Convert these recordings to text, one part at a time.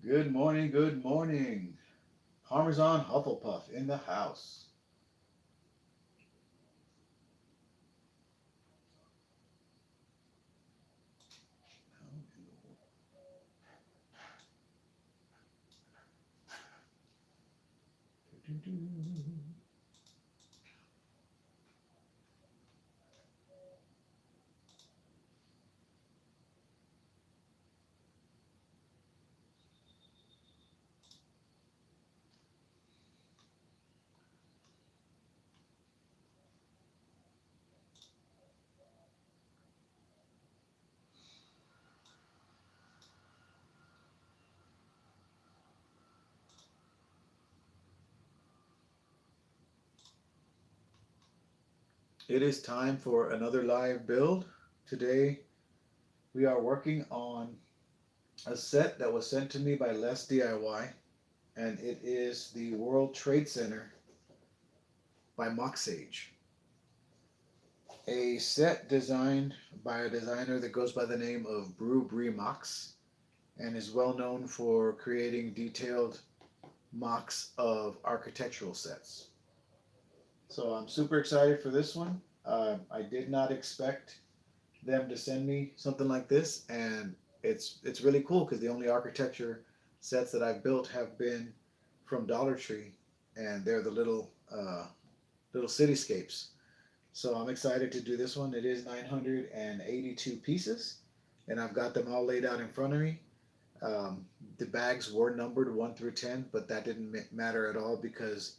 Good morning, good morning. Parmesan Hufflepuff in the house. It is time for another live build. Today we are working on a set that was sent to me by LESDIY, and it is the World Trade Center by Mocsage. A set designed by a designer that goes by the name of BRICKBYBRICK and is well known for creating detailed mocks of architectural sets. So I'm super excited for this one. I did not expect them to send me something like this, and it's really cool because the only architecture sets that I've built have been from Dollar Tree, and they're the little cityscapes. So I'm excited to do this one. It is 982 pieces, and I've got them all laid out in front of me. The bags were numbered 1 through 10, but that didn't matter at all because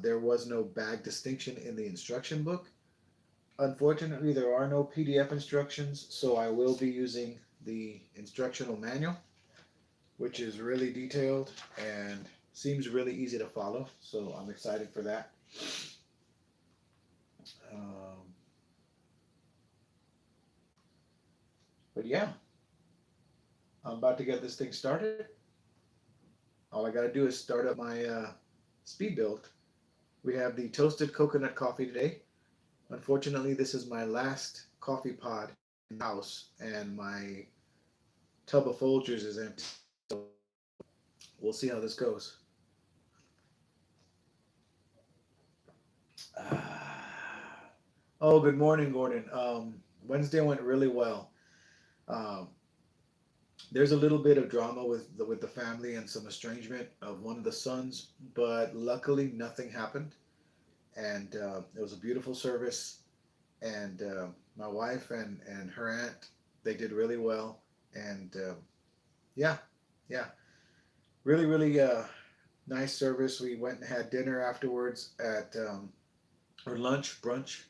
there was no bag distinction in the instruction book. Unfortunately, there are no PDF instructions, so I will be using the instructional manual, which is really detailed and seems really easy to follow. So I'm excited for that. Um, but yeah, I'm about to get this thing started. All I got to do is start up my speed build. We have the toasted coconut coffee today. Unfortunately, this is my last coffee pod in the house, and my tub of Folgers is empty. So we'll see how this goes. Oh, good morning, Gordon. Wednesday went really well. Um, there's a little bit of drama with the family and some estrangement of one of the sons, but luckily nothing happened, and it was a beautiful service. And my wife and her aunt, they did really well, and yeah, yeah, really nice service. We went and had dinner afterwards at or lunch brunch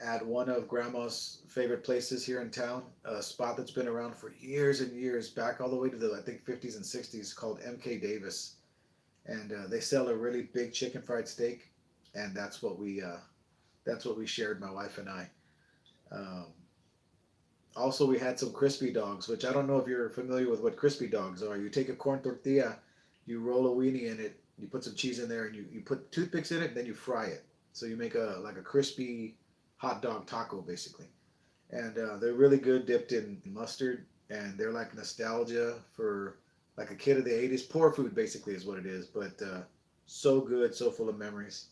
at one of Grandma's favorite places here in town, a spot that's been around for years and years, back all the way to the I think 50s and 60s, called MK Davis, and they sell a really big chicken fried steak, and that's what we shared, my wife and I. Um, Also, we had some crispy dogs, which I don't know if you're familiar with what crispy dogs are. You take a corn tortilla, you roll a weenie in it, you put some cheese in there, and you put toothpicks in it, and then you fry it. So you make a like a crispy hot dog taco basically, and they're really good dipped in mustard, and they're like nostalgia for like a kid of the '80s. Poor food basically is what it is, but so good, so full of memories.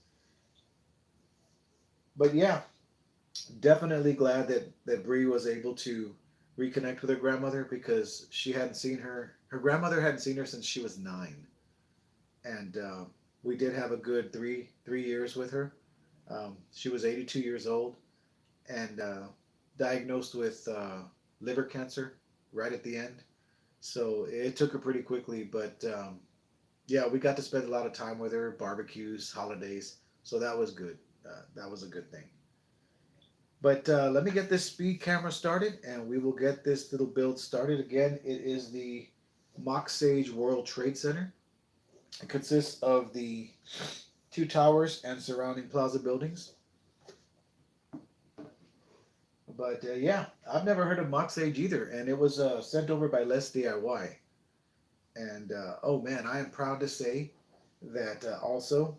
But yeah, definitely glad that Bree was able to reconnect with her grandmother because she hadn't seen her grandmother hadn't seen her since she was 9, and we did have a good three years with her. She was 82 years old and diagnosed with liver cancer right at the end, so it took her pretty quickly. But yeah, we got to spend a lot of time with her, barbecues, holidays, so that was good. That was a good thing. But let me get this speed camera started and we will get this little build started. Again, it is the Mocsage World Trade Center. It consists of the two towers and surrounding plaza buildings. But yeah, I've never heard of Mocsage either, and it was sent over by LESDIY. And oh man, I am proud to say that also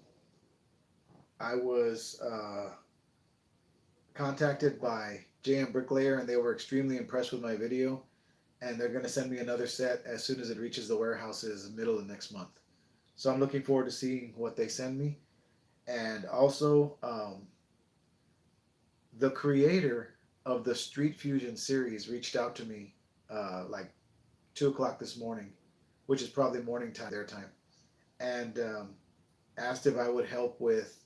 I was contacted by JMBricklayer, and they were extremely impressed with my video. and they're going to send me another set as soon as it reaches the warehouses middle of next month. So I'm looking forward to seeing what they send me. And also, the creator of the Street Fusion series reached out to me like 2 o'clock this morning, which is probably morning time, their time, and asked if I would help with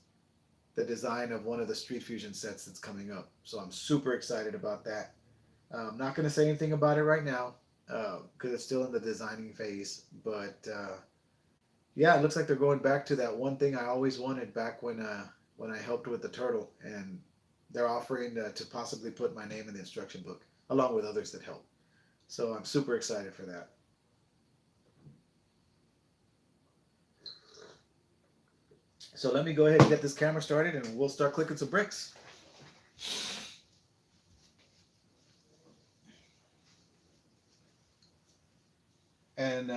the design of one of the Street Fusion sets that's coming up. So I'm super excited about that. I'm not going to say anything about it right now because it's still in the designing phase. But yeah, it looks like they're going back to that one thing I always wanted back when I helped with the turtle, and they're offering to possibly put my name in the instruction book along with others that help. So I'm super excited for that. So let me go ahead and get this camera started, and we'll start clicking some bricks. And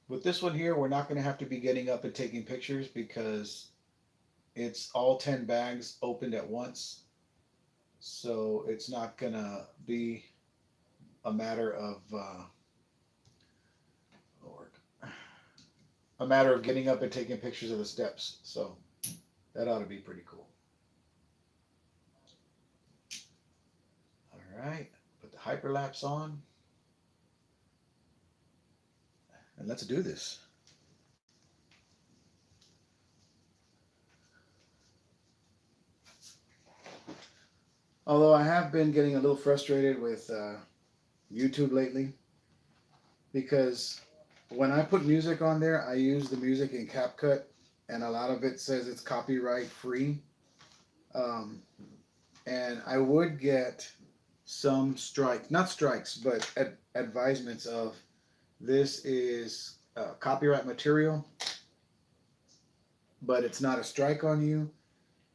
with this one here, we're not going to have to be getting up and taking pictures because it's all 10 bags opened at once. So it's not going to be a matter of getting up and taking pictures of the steps. So that ought to be pretty cool. All right, put the hyperlapse on. And let's do this. Although I have been getting a little frustrated with YouTube lately because when I put music on there, I use the music in CapCut, and a lot of it says it's copyright free. And I would get some not strikes, but advisements of this is copyright material, but it's not a strike on you.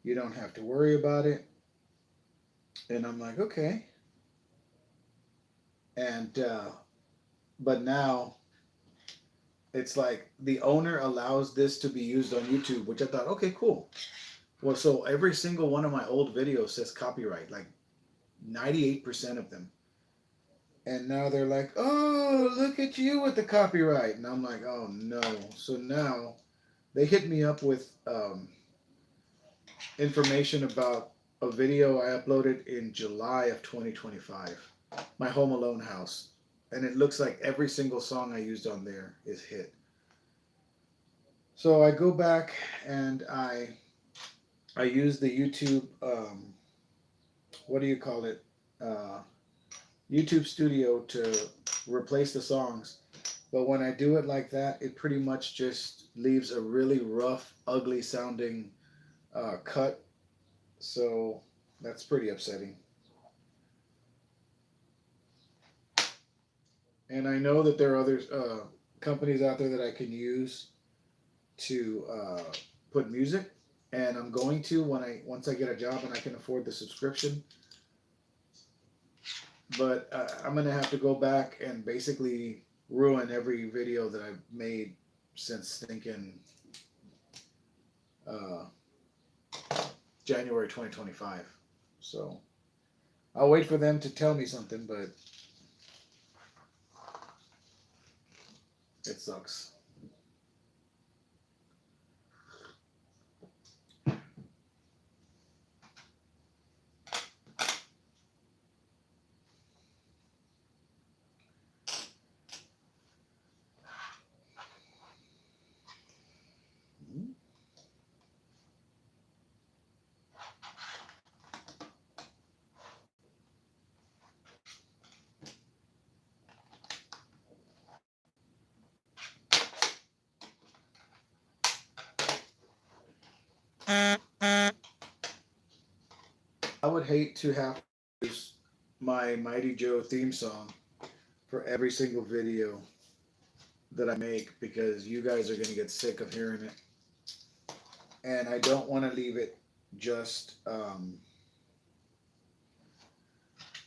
You don't have to worry about it. And I'm like, okay. And but now it's like the owner allows this to be used on YouTube, which I thought, okay, cool. Well, so every single one of my old videos says copyright, like 98% of them. And now they're like, oh, look at you with the copyright. And I'm like, oh no. So now they hit me up with information about a video I uploaded in July of 2025, my Home Alone house. And it looks like every single song I used on there is hit. So I go back and I use the YouTube, what do you call it? YouTube Studio to replace the songs. But when I do it like that, it pretty much just leaves a really rough, ugly sounding cut. So that's pretty upsetting. And I know that there are other companies out there that I can use to put music, and I'm going to once I get a job and I can afford the subscription. But I'm gonna have to go back and basically ruin every video that I've made since thinking January 2025. So I'll wait for them to tell me something, but it sucks. I would hate to have to use my Mighty Joe theme song for every single video that I make because you guys are going to get sick of hearing it. And I don't want to leave it just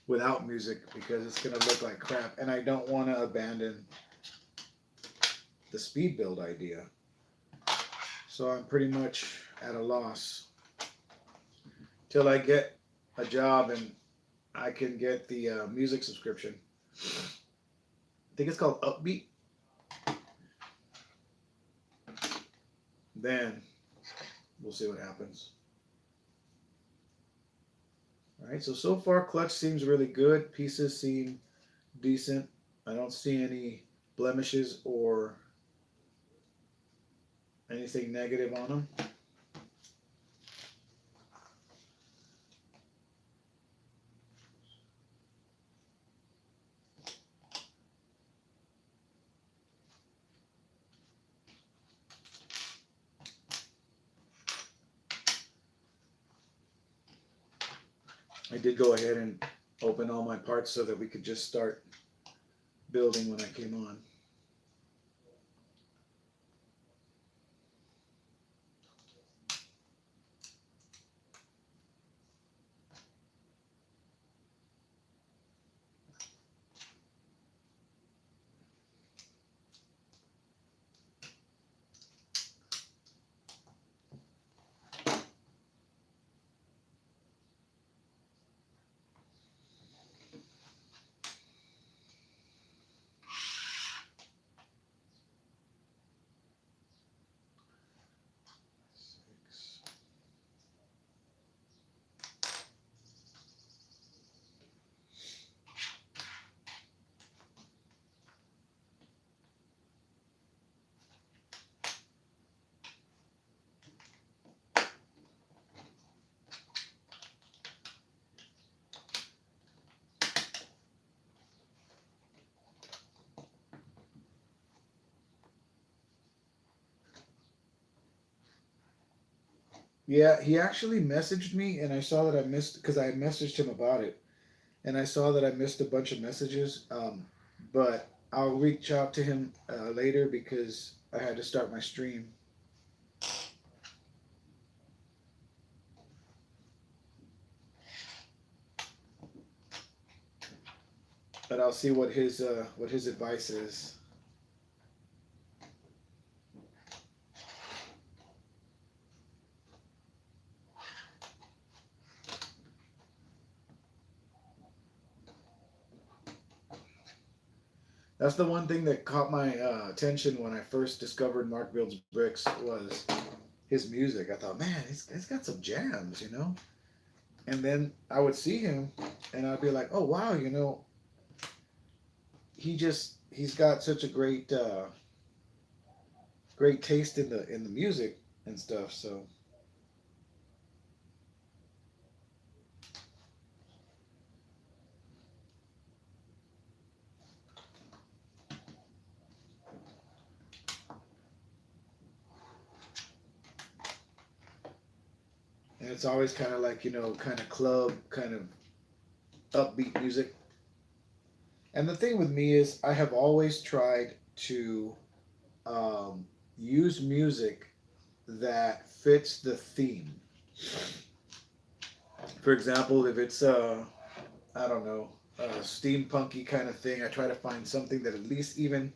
without music because it's going to look like crap. And I don't want to abandon the speed build idea. So I'm pretty much at a loss till I get a job and I can get the music subscription. I think it's called Upbeat. Then we'll see what happens. All right, so far clutch seems really good. Pieces seem decent. I don't see any blemishes or anything negative on them. I did go ahead and open all my parts so that we could just start building when I came on. Yeah, he actually messaged me, and I saw that I missed because I messaged him about it, and I saw that I missed a bunch of messages. But I'll reach out to him later because I had to start my stream. But I'll see what his advice is. That's the one thing that caught my attention when I first discovered Mark Builds Bricks was his music. I thought, man, he's got some jams, you know. And then I would see him, and I'd be like, oh wow, you know, he's got such a great taste in the music and stuff. So and it's always kind of like, you know, kind of club, kind of upbeat music. And the thing with me is, I have always tried to um, use music that fits the theme. For example, if it's I don't know, a steampunky kind of thing, I try to find something that at least even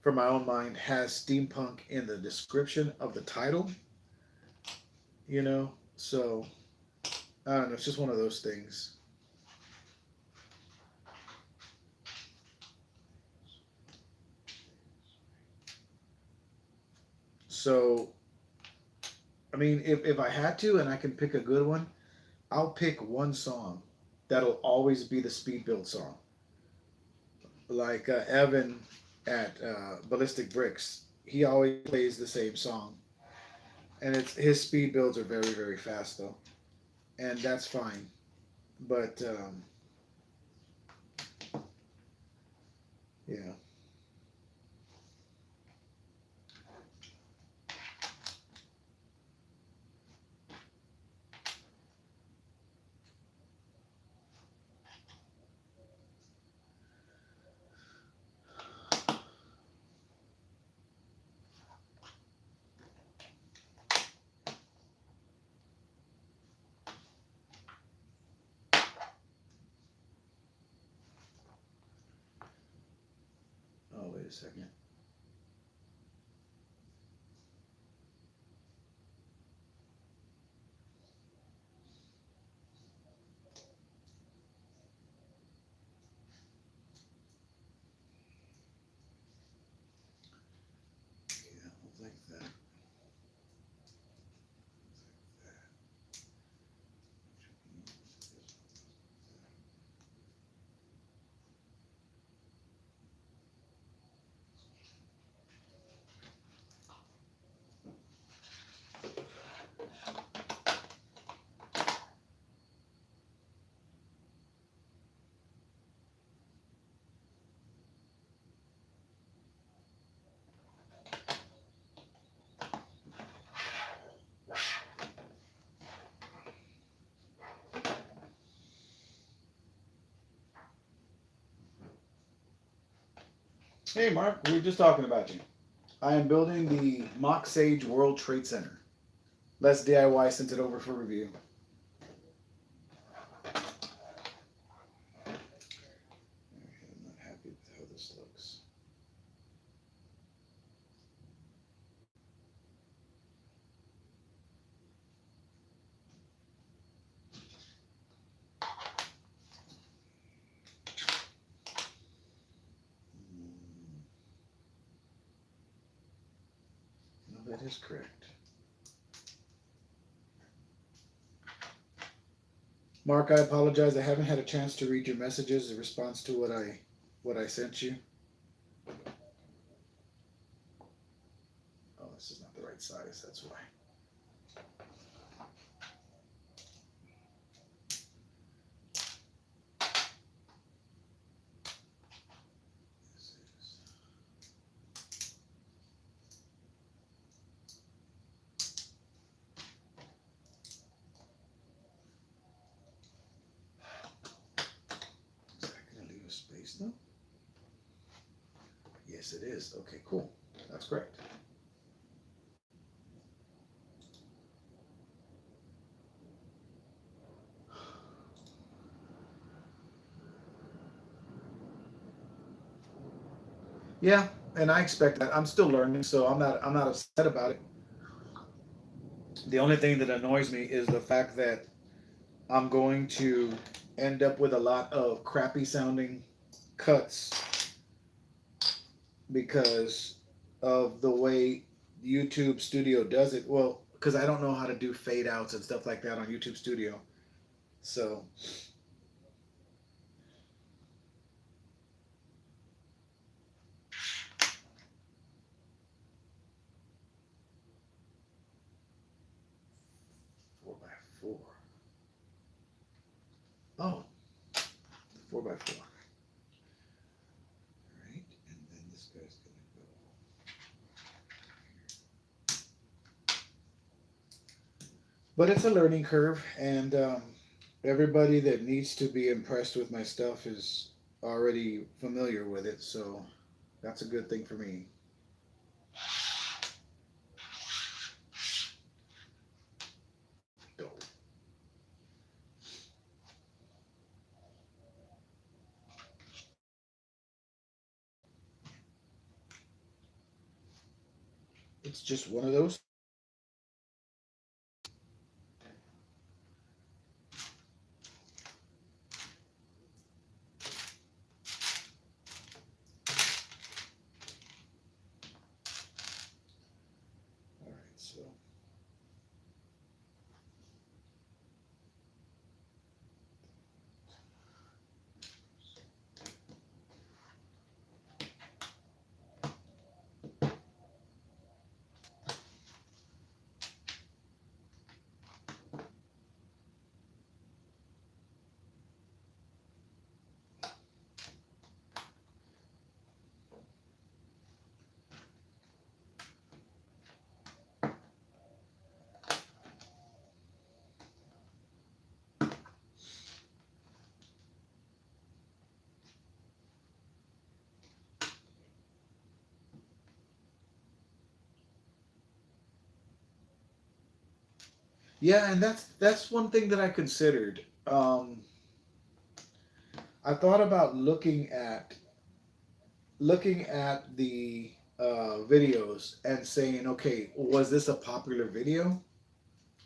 for my own mind has steampunk in the description of the title. You know, so I don't know. It's just one of those things. So I mean, if I had to and I can pick a good one, I'll pick one song that'll always be the speed build song. Like Evan at Ballistic Bricks, he always plays the same song, and it's his speed builds are very fast though, and that's fine. But yeah. Oh wait a second. Hey, Mark, we were just talking about you. I am building the Mocsage World Trade Center. LESDIY sent it over for review. I'm not happy with how this looks. No, that is correct. Mark, I apologize. I haven't had a chance to read your messages in response to what I sent you. Oh, this is not the right size. That's why. Is that going to leave a space though? Yes, it is. Okay, cool. That's correct. Yeah, and I expect that. I'm still learning, so I'm not upset about it. The only thing that annoys me is the fact that I'm going to end up with a lot of crappy sounding cuts because of the way YouTube Studio does it. Well, because I don't know how to do fade outs and stuff like that on YouTube Studio. So, 4x4. Oh, 4x4. Right, and then this guy's gonna go. But it's a learning curve, and everybody that needs to be impressed with my stuff is already familiar with it, so that's a good thing for me. It's just one of those. All right, so yeah, and that's one thing that I considered. I thought about looking at the videos and saying, okay, was this a popular video?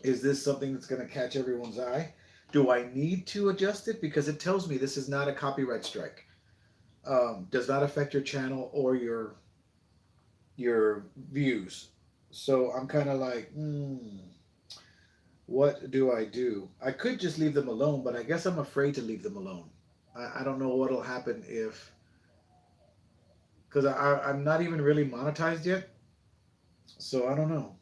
Is this something that's going to catch everyone's eye? Do I need to adjust it because it tells me this is not a copyright strike? Does not affect your channel or your views. So I'm kind of like, what do I do? I could just leave them alone, but I guess I'm afraid to leave them alone. I don't know what'll happen if, because I'm not even really monetized yet, so I don't know.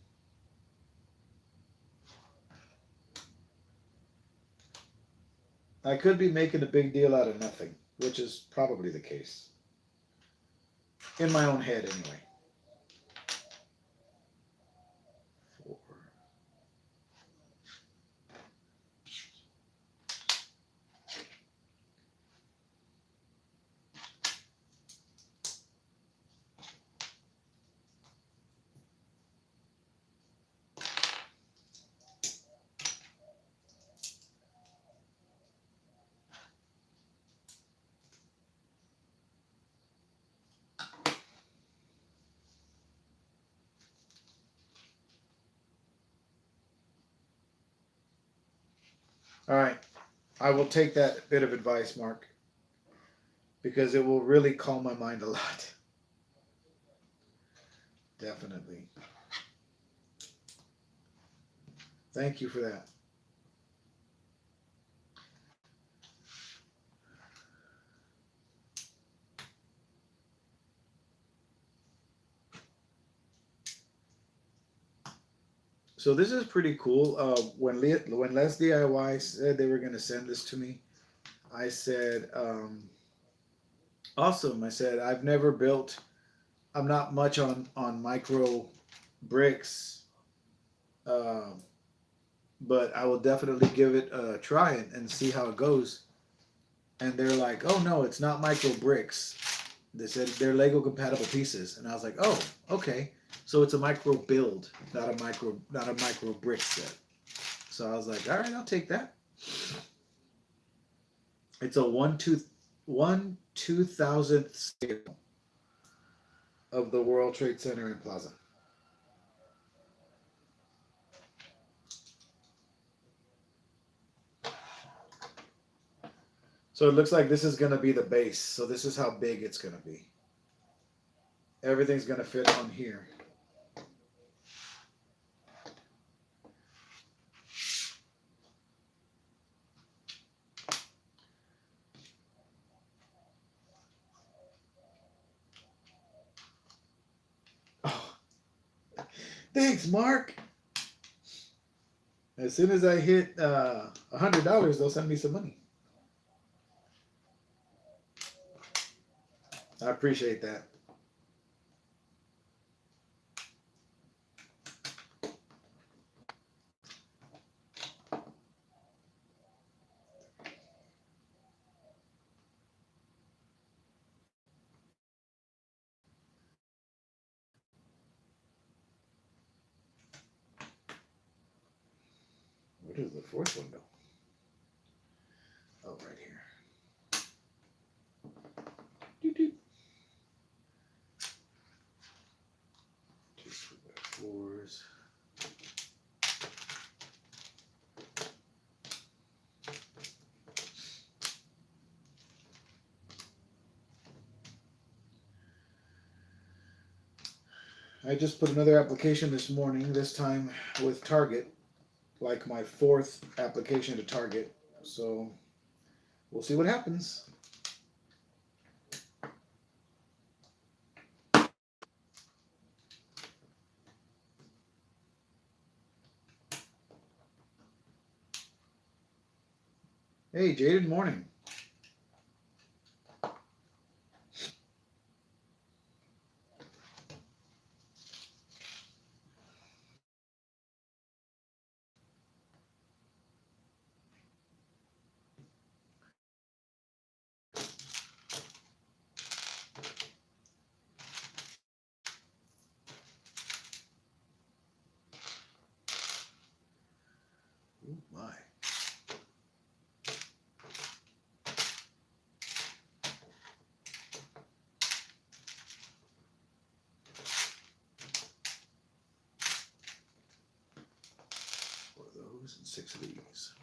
I could be making a big deal out of nothing, which is probably the case. In my own head, anyway. 4. All right. I will take that bit of advice, Mark, because it will really calm my mind a lot. Definitely. Thank you for that. So this is pretty cool. When LESDIY said they were going to send this to me, I said, awesome. I said, I've never built, I'm not much on micro bricks, um, but I will definitely give it a try and see how it goes. And they're like, oh no, it's not micro bricks. They said they're Lego compatible pieces. And I was like, oh, okay. So it's a micro build, not a micro brick set. So I was like, all right, I'll take that. It's a 1/2000th scale of the World Trade Center and Plaza. So it looks like this is going to be the base. So this is how big it's going to be. Everything's going to fit on here. Oh, thanks, Mark. As soon as I hit $100, they'll send me some money. I appreciate that. Where does the fourth one go? Oh, right here. Doot, doot. 2 2x4s. I just put another application this morning, this time with Target, like my fourth application to Target. So we'll see what happens. Hey, Jaden, morning. Oh, my. Four of those and 6 of these.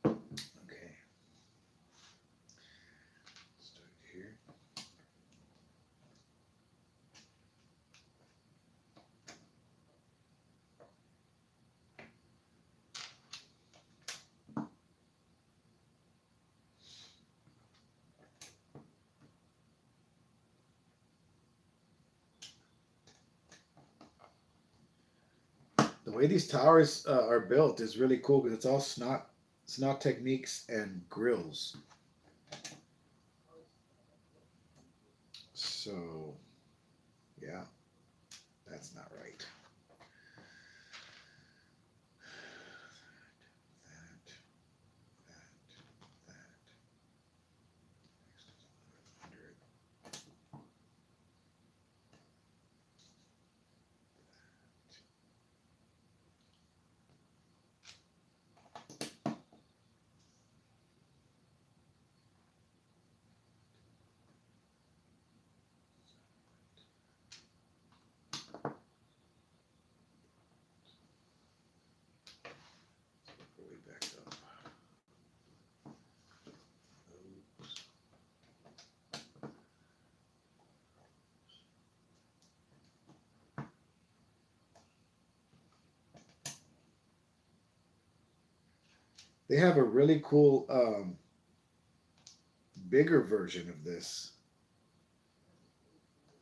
Okay. Start here. The way these towers are built is really cool because it's all snot techniques and grills. So, yeah, that's not right. That, that, that. They have a really cool bigger version of this,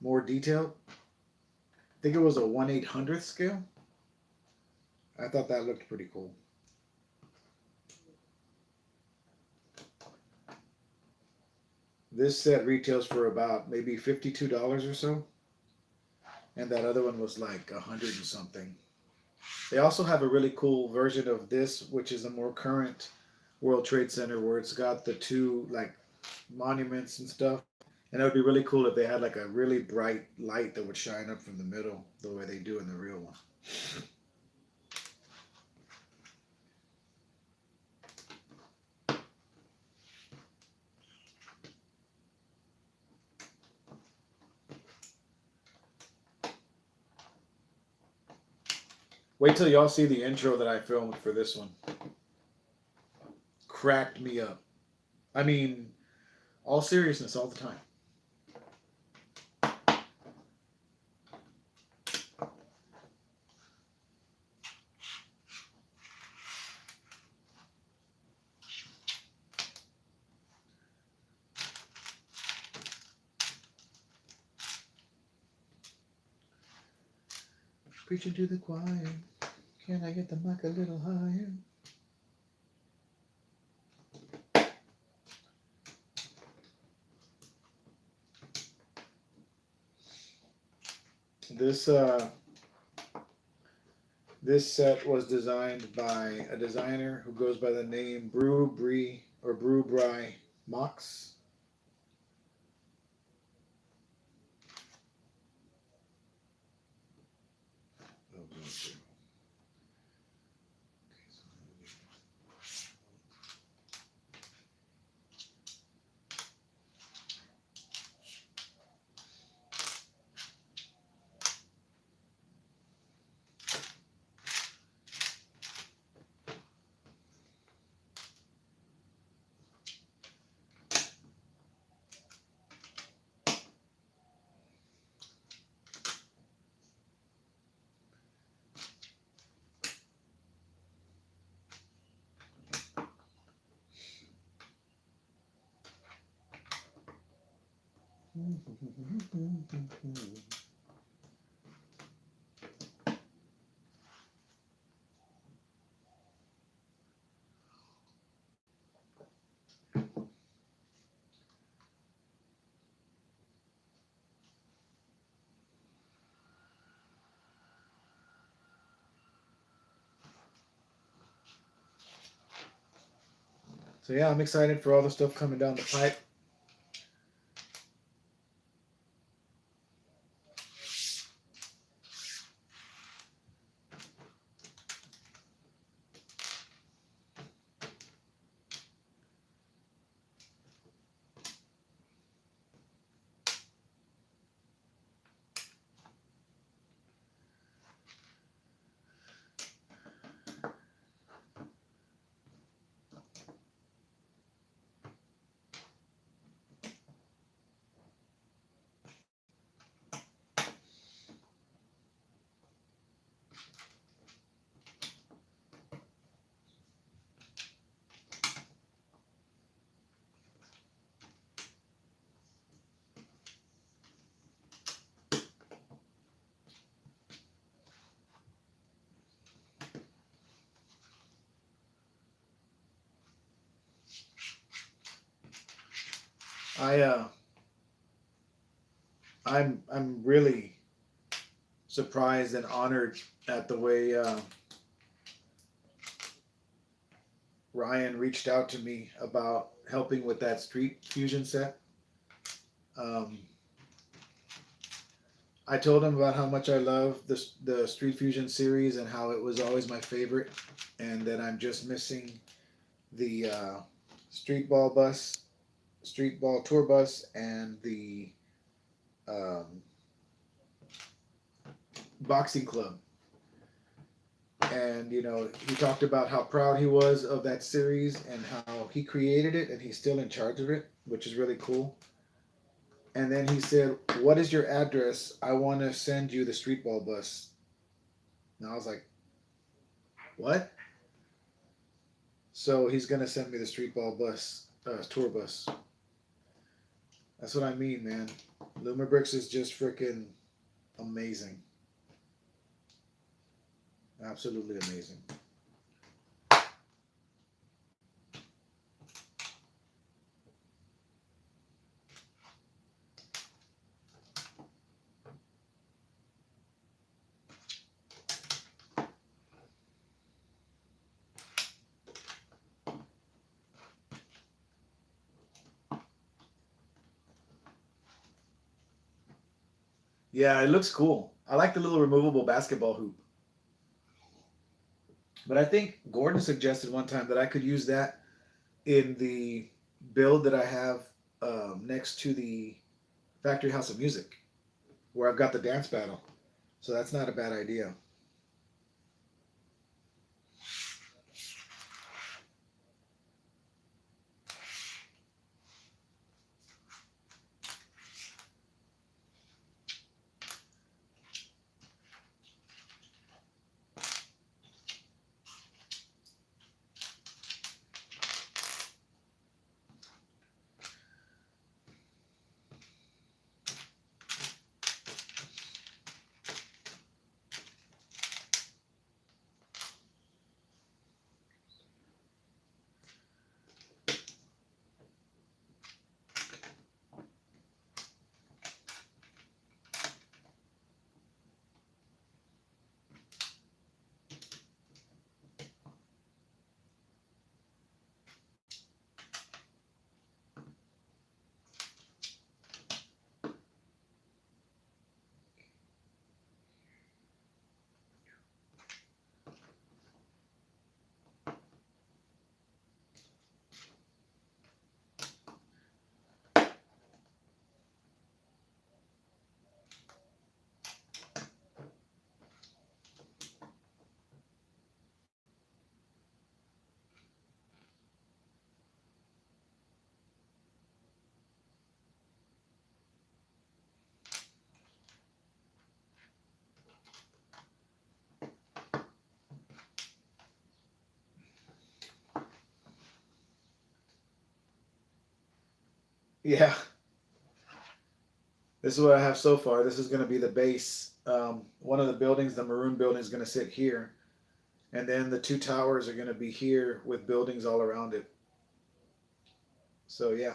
more detailed. I think it was a 1/800th scale. I thought that looked pretty cool. This set retails for about maybe $52 or so, and that other one was like 100 and something. They also have a really cool version of this, which is a more current World Trade Center, where it's got the two like monuments and stuff. And it would be really cool if they had like a really bright light that would shine up from the middle, the way they do in the real one. Wait till y'all see the intro that I filmed for this one. Cracked me up. I mean, all seriousness, all the time. Preaching to the choir. Can I get the mic a little higher? This this set was designed by a designer who goes by the name Brew Bry Mox. So yeah, I'm excited for all the stuff coming down the pipe. I I'm really surprised and honored at the way Ryan reached out to me about helping with that Street Fusion set. Um, I told him about how much I love the Street Fusion series and how it was always my favorite, and that I'm just missing the Street Ball bus, Street Ball tour bus, and the um, boxing club. And he talked about how proud he was of that series and how he created it and he's still in charge of it, which is really cool. And then he said, "What is your address? I want to send you the street ball bus." And I was like, "What?" So he's gonna send me the street ball bus, tour bus. That's what I mean, man. Lumibricks is just freaking amazing. Absolutely amazing. Yeah, it looks cool. I like the little removable basketball hoop. But I think Gordon suggested one time that I could use that in the build that I have next to the Factory House of Music, where I've got the dance battle. So that's not a bad idea. Yeah, this is what I have so far. This is going to be the base. One of the buildings, the maroon building, is going to sit here. And then the two towers are going to be here with buildings all around it. So, yeah.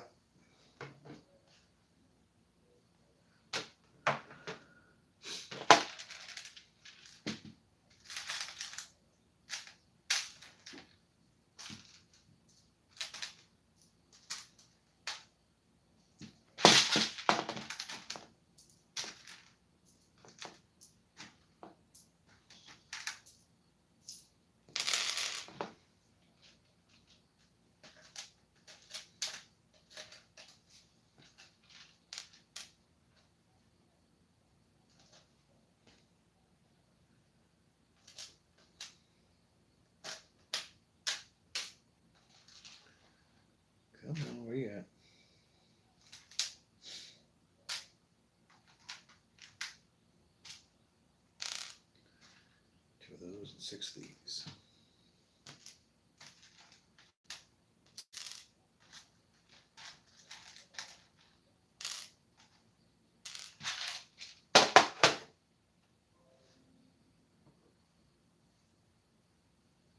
Come on, where you at? Two of those and six of these.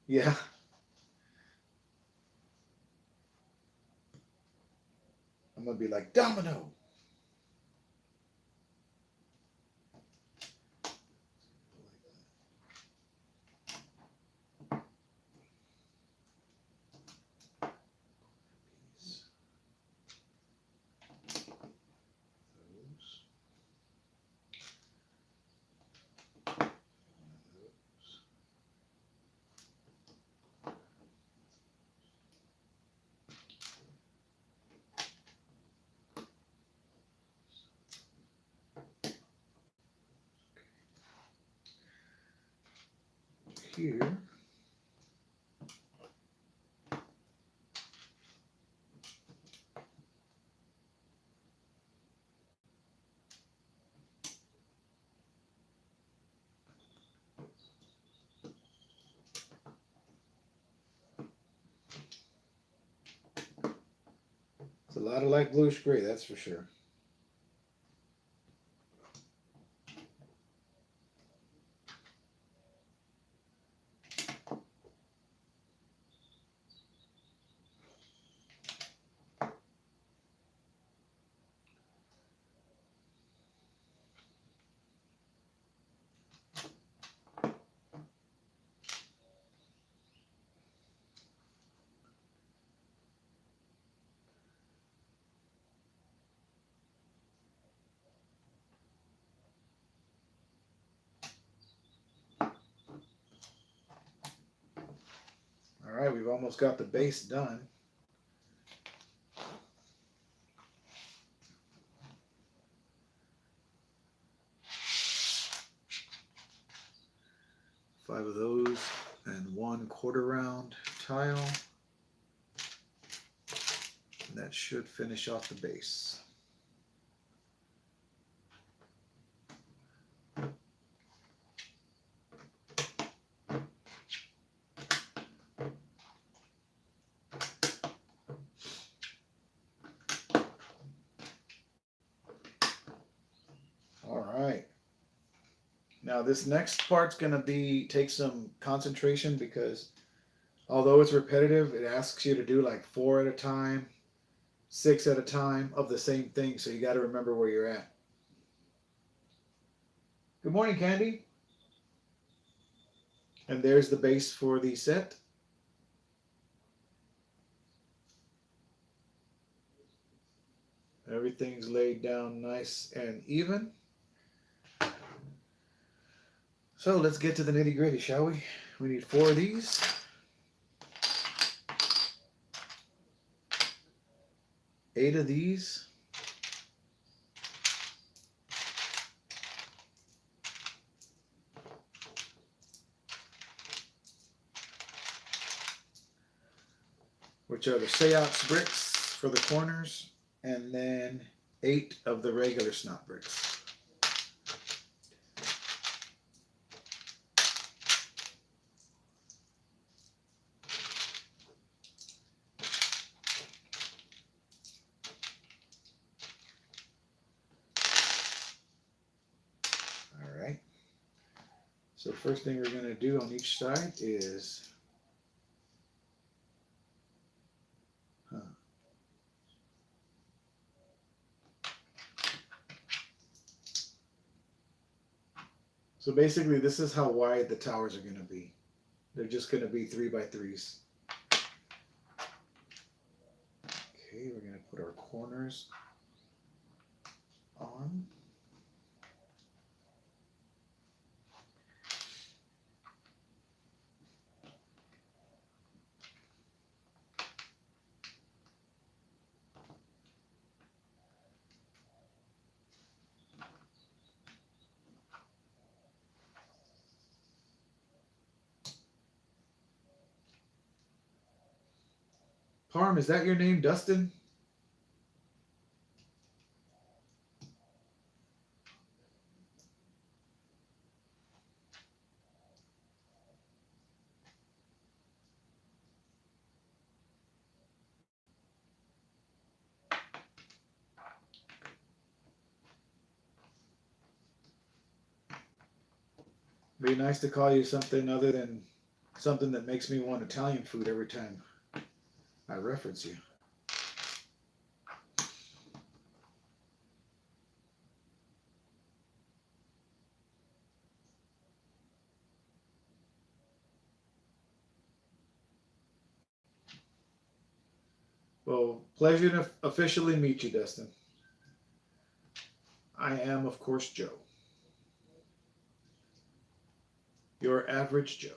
Yeah. I'm going to be like, domino. Here. a lot of light bluish gray, that's for sure. All right, we've almost got the base done. Five of those and 1/4 round tile. And that should finish off the base. All right. Now this next part's going to take some concentration because although it's repetitive, it asks you to do like 4 at a time, 6 at a time of the same thing. So you got to remember where you're at. Good morning, Candy. And there's the base for the set. Everything's laid down nice and even. So let's get to the nitty gritty, shall we? We need 4 of these. Eight of these. Which are the seance bricks for the corners, and then 8 of the regular snot bricks. All right. So the first thing we're going to do on each side is so basically this is how wide the towers are going to be. They're just going to be 3x3s. Okay, we're going to put our corners on. Parm, is that your name, Dustin? Be nice to call you something other than something that makes me want Italian food every time I reference you. Well, pleasure to officially meet you, Dustin. I am, of course, Joe. Your average Joe.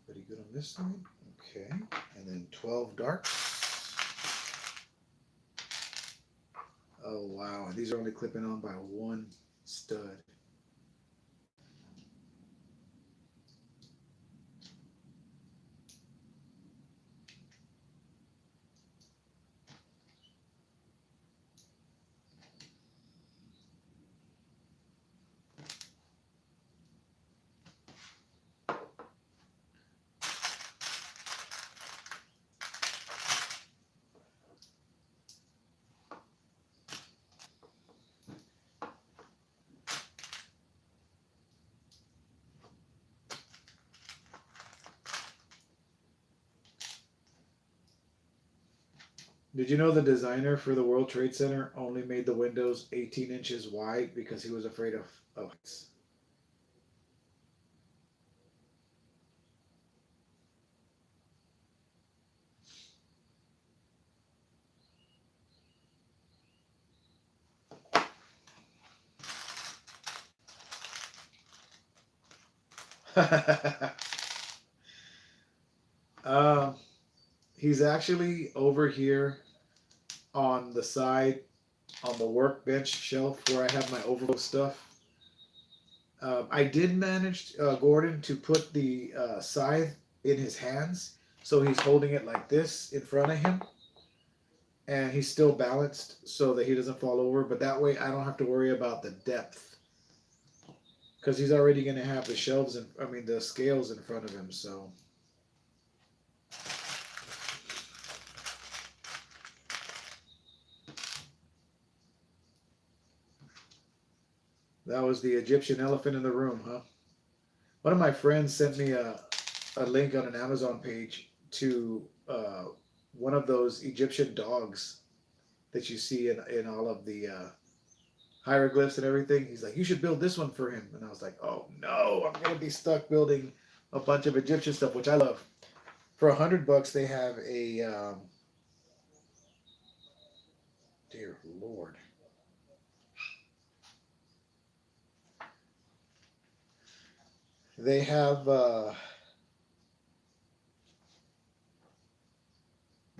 Pretty good on this side. Okay. And then 12 darks. Oh, wow. These are only clipping on by 1 stud. Did you know the designer for the World Trade Center only made the windows 18 inches wide because he was afraid of heights? um, he's actually over here on the side on the workbench shelf where I have my overflow stuff. I did manage, Gordon, to put the scythe in his hands, so he's holding it like this in front of him, and he's still balanced so that he doesn't fall over. But that way, I don't have to worry about the depth because he's already going to have the shelves and I mean the scales in front of him. So that was the Egyptian elephant in the room, huh? One of my friends sent me a link on an Amazon page to one of those Egyptian dogs that you see in all of the hieroglyphs and everything. He's like, you should build this one for him. And I was like, oh no, I'm going to be stuck building a bunch of Egyptian stuff, which I love. For $100, they have a, dear Lord. They have the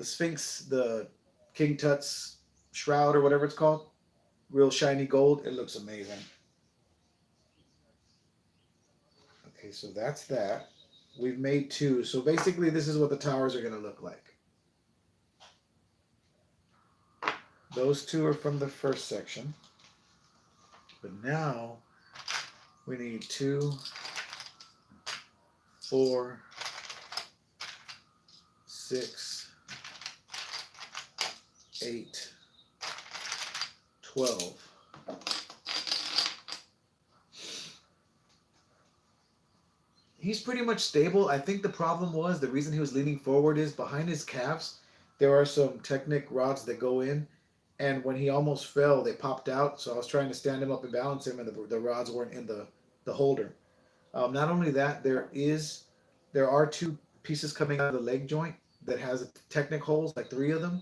Sphinx, the King Tut's shroud or whatever it's called. Real shiny gold. It looks amazing. Okay, so that's that. We've made two. So basically, this is what the towers are going to look like. Those two are from the first section. But now we need 2, 4, 6, 8, 12. He's pretty much stable. I think the problem was the reason he was leaning forward is behind his calves, there are some Technic rods that go in. And when he almost fell, they popped out. So I was trying to stand him up and balance him, and the rods weren't in the holder. Not only that, there are 2 pieces coming out of the leg joint that has Technic holes, like 3 of them.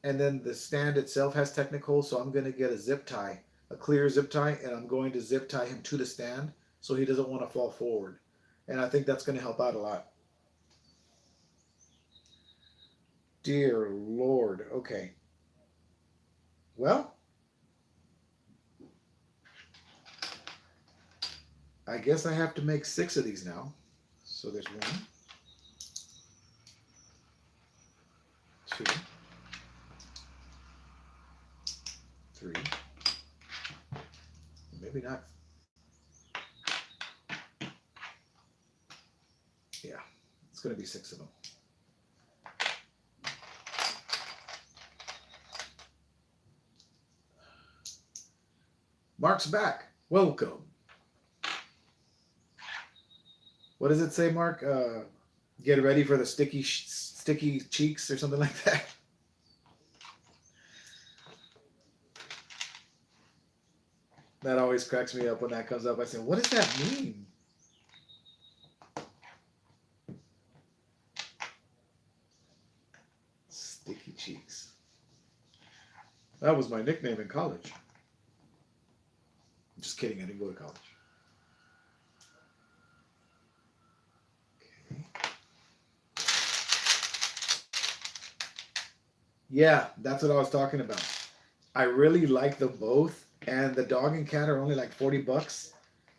And then the stand itself has Technic holes. So I'm going to get a zip tie, a clear zip tie, and I'm going to zip tie him to the stand so he doesn't want to fall forward. And I think that's going to help out a lot. Dear Lord. Okay. Well, I guess I have to make 6 of these now. So there's 1, 2, 3. Maybe not. Yeah, it's going to be 6 of them. Mark's back. Welcome. What does it say, Mark? Get ready for the sticky cheeks or something like that. That always cracks me up when that comes up. I say, what does that mean? Sticky cheeks. That was my nickname in college. Just kidding, I didn't go to college. Okay. Yeah, that's what I was talking about. I really like them both, and the dog and cat are only like $40.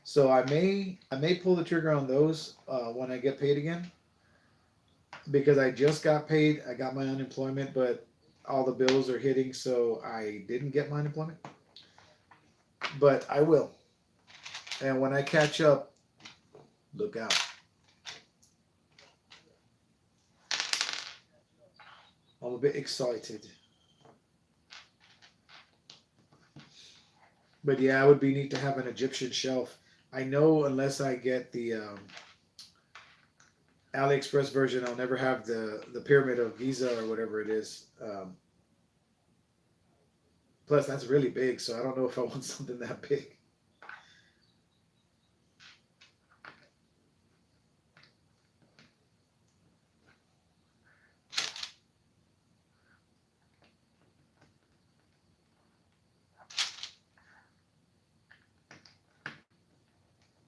So I may pull the trigger on those when I get paid again, because I just got paid. I got my unemployment, but all the bills are hitting, so I didn't get my unemployment. But I will. And when I catch up, look out. I'm a bit excited. But yeah, it would be neat to have an Egyptian shelf. I know unless I get the AliExpress version, I'll never have the Pyramid of Giza or whatever it is. Plus, that's really big, so I don't know if I want something that big.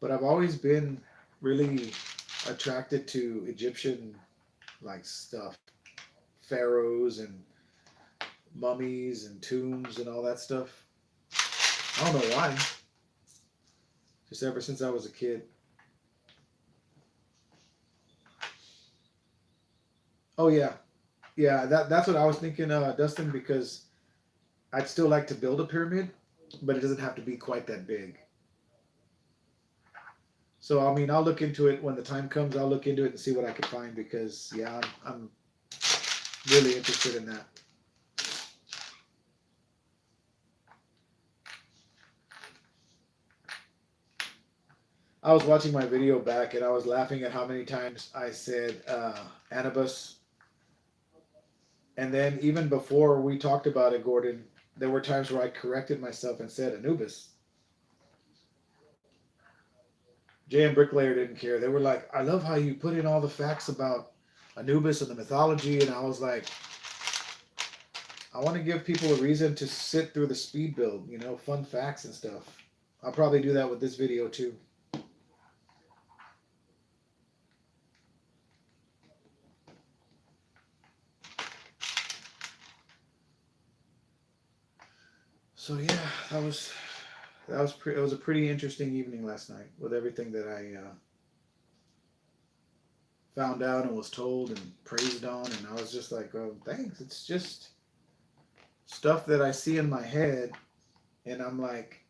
But I've always been really attracted to Egyptian like stuff, pharaohs and mummies and tombs and all that stuff. I don't know why. Just ever since I was a kid. Oh yeah, yeah. That's what I was thinking, Dustin. Because I'd still like to build a pyramid, but it doesn't have to be quite that big. So I mean, I'll look into it when the time comes. I'll look into it and see what I can find because yeah, I'm really interested in that. I was watching my video back and I was laughing at how many times I said Anubis. And then even before we talked about it, Gordon, there were times where I corrected myself and said Anubis. JMBricklayer didn't care. They were like, I love how you put in all the facts about Anubis and the mythology. And I was like, I want to give people a reason to sit through the speed build, you know, fun facts and stuff. I'll probably do that with this video too. So yeah, it was a pretty interesting evening last night with everything that I found out and was told and praised on, and I was just like, oh, thanks. It's just stuff that I see in my head, and I'm like,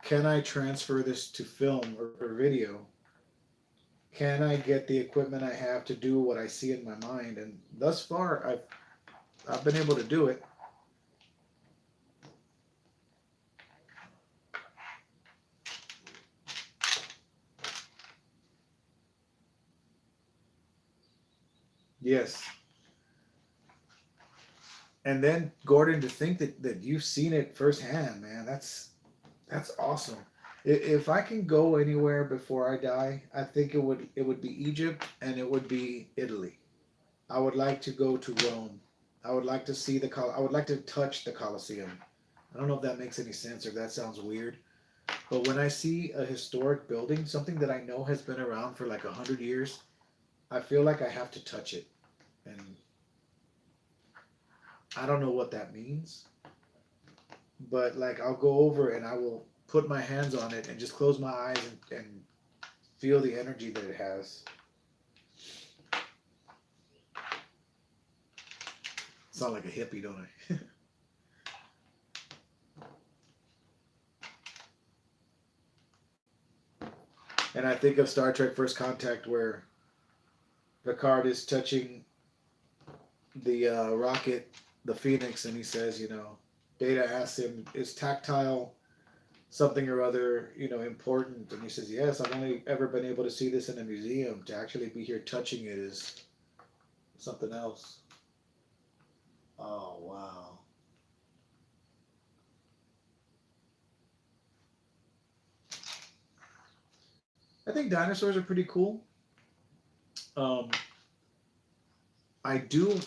can I transfer this to film or video? Can I get the equipment I have to do what I see in my mind? And thus far, I've been able to do it. Yes. And then Gordon, to think that you've seen it firsthand, man, that's awesome. If I can go anywhere before I die, I think it would be Egypt and it would be Italy. I would like to go to Rome. I would like to see I would like to touch the Colosseum. I don't know if that makes any sense or if that sounds weird, but when I see a historic building, something that I know has been around for like 100 years, I feel like I have to touch it, and I don't know what that means, but like I'll go over and I will put my hands on it and just close my eyes and feel the energy that it has. Sound like a hippie, don't I? And I think of Star Trek First Contact where Picard is touching the rocket, the Phoenix, and he says, you know, Data asks him, is tactile something or other, you know, important? And he says, yes, I've only ever been able to see this in a museum. To actually be here touching it is something else. Oh, wow. I think dinosaurs are pretty cool. Um, I do.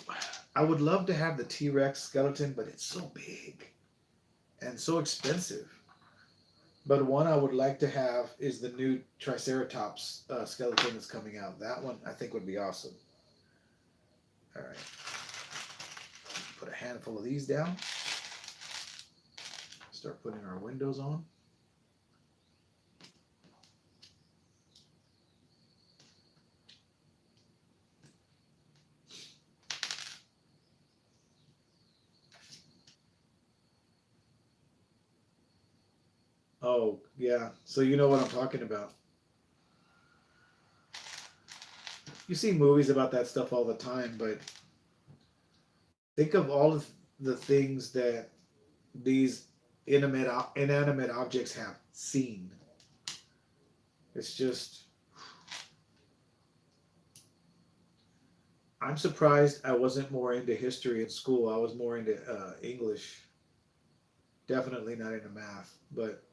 I would love to have the T Rex skeleton, but it's so big and so expensive. But one I would like to have is the new Triceratops skeleton that's coming out. That one I think would be awesome. All right. Put a handful of these down. Start putting our windows on. Oh, yeah. So you know what I'm talking about. You see movies about that stuff all the time, but think of all of the things that these inanimate objects have seen. It's just, I'm surprised I wasn't more into history in school. I was more into English. Definitely not into math, but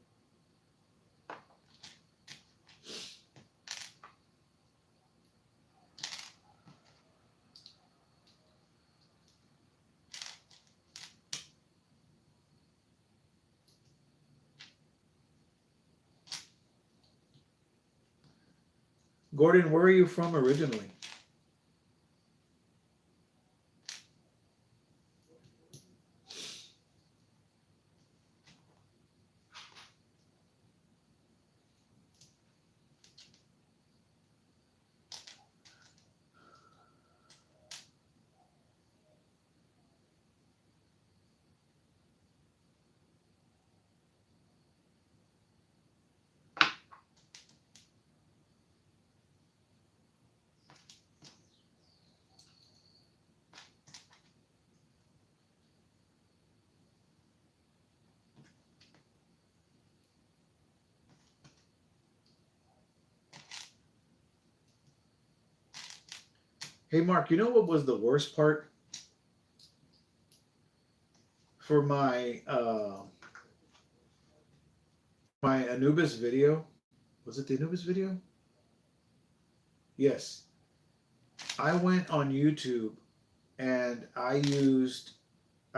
Gordon, where are you from originally? Hey, Mark, you know what was the worst part for my Anubis video? Was it the Anubis video? Yes. I went on YouTube and I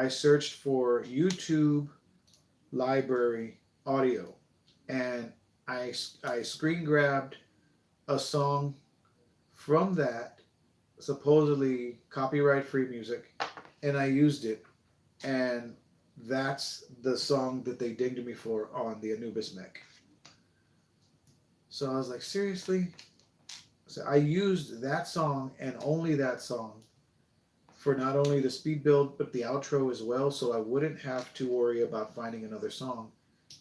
searched for YouTube library audio, and I screen grabbed a song from that, supposedly copyright free music, and I used it, and that's the song that they dinged me for on the Anubis mech. So I was like, seriously? So I used that song and only that song for not only the speed build but the outro as well, so I wouldn't have to worry about finding another song,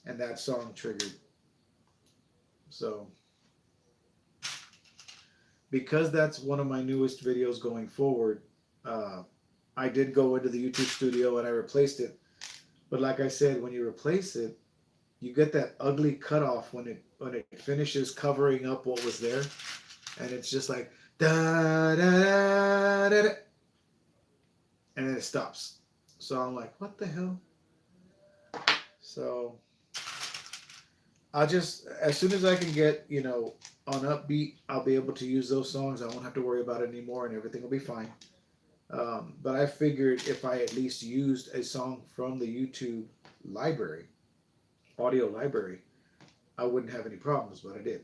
and that song triggered. So because that's one of my newest videos going forward, I did go into the YouTube studio and I replaced it. But like I said, when you replace it, you get that ugly cutoff when it finishes covering up what was there, and it's just like da da da da, and then it stops. So I'm like, what the hell? So I'll just, as soon as I can get, on upbeat, I'll be able to use those songs. I won't have to worry about it anymore, and everything will be fine. But I figured if I at least used a song from the YouTube library, audio library, I wouldn't have any problems, but I did.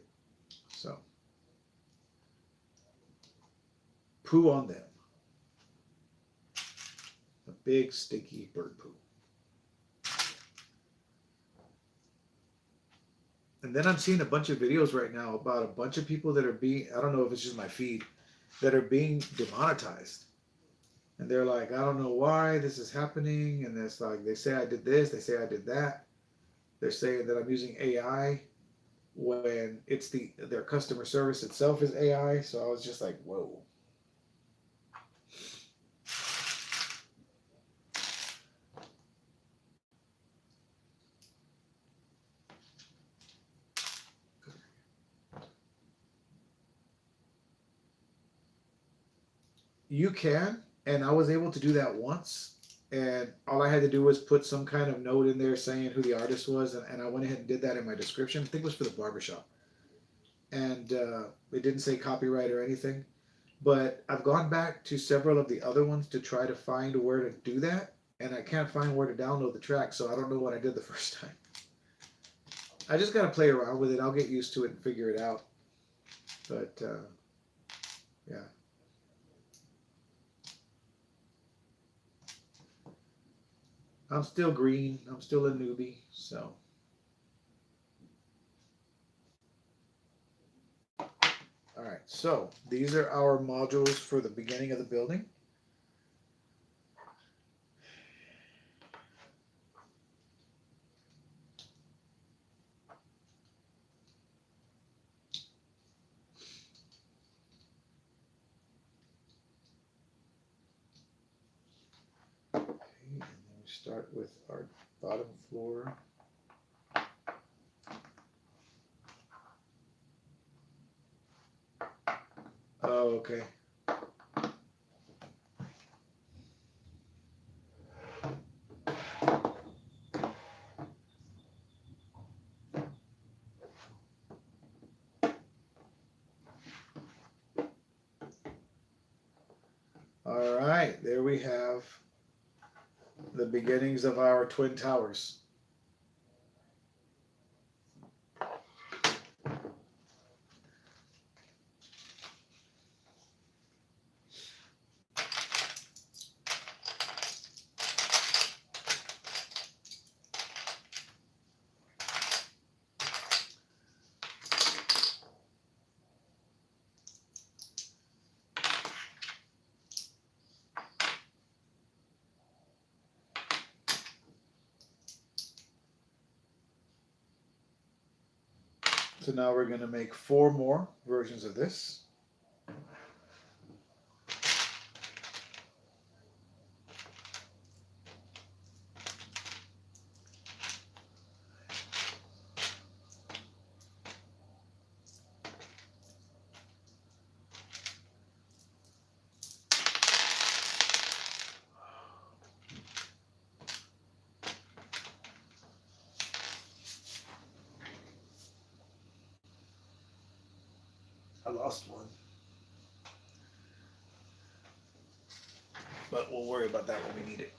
So, poo on them. A big, stinky bird poo. And then I'm seeing a bunch of videos right now about a bunch of people that are being, I don't know if it's just my feed, that are being demonetized. And they're like, I don't know why this is happening. And it's like, they say I did this, they say I did that. They're saying that I'm using AI when it's their customer service itself is AI. So I was just like, whoa. You can, and I was able to do that once, and all I had to do was put some kind of note in there saying who the artist was, and I went ahead and did that in my description. I think it was for the barbershop, and it didn't say copyright or anything. But I've gone back to several of the other ones to try to find where to do that, and I can't find where to download the track, so I don't know what I did the first time. I just got to play around with it. I'll get used to it and figure it out. But yeah. I'm still green. I'm still a newbie, so. All right, so these are our modules for the beginning of the building. Okay, and then we start with our bottom floor. Oh, okay. All right, there we have the beginnings of our Twin Towers. So now we're going to make 4 more versions of this. I lost one. But we'll worry about that when we need it.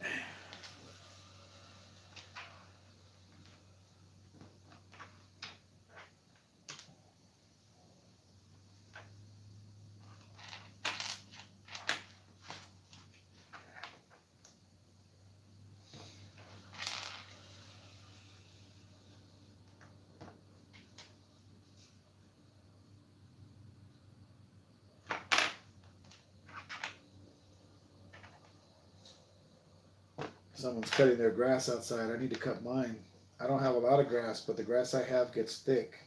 Someone's cutting their grass outside. I need to cut mine. I don't have a lot of grass, but the grass I have gets thick.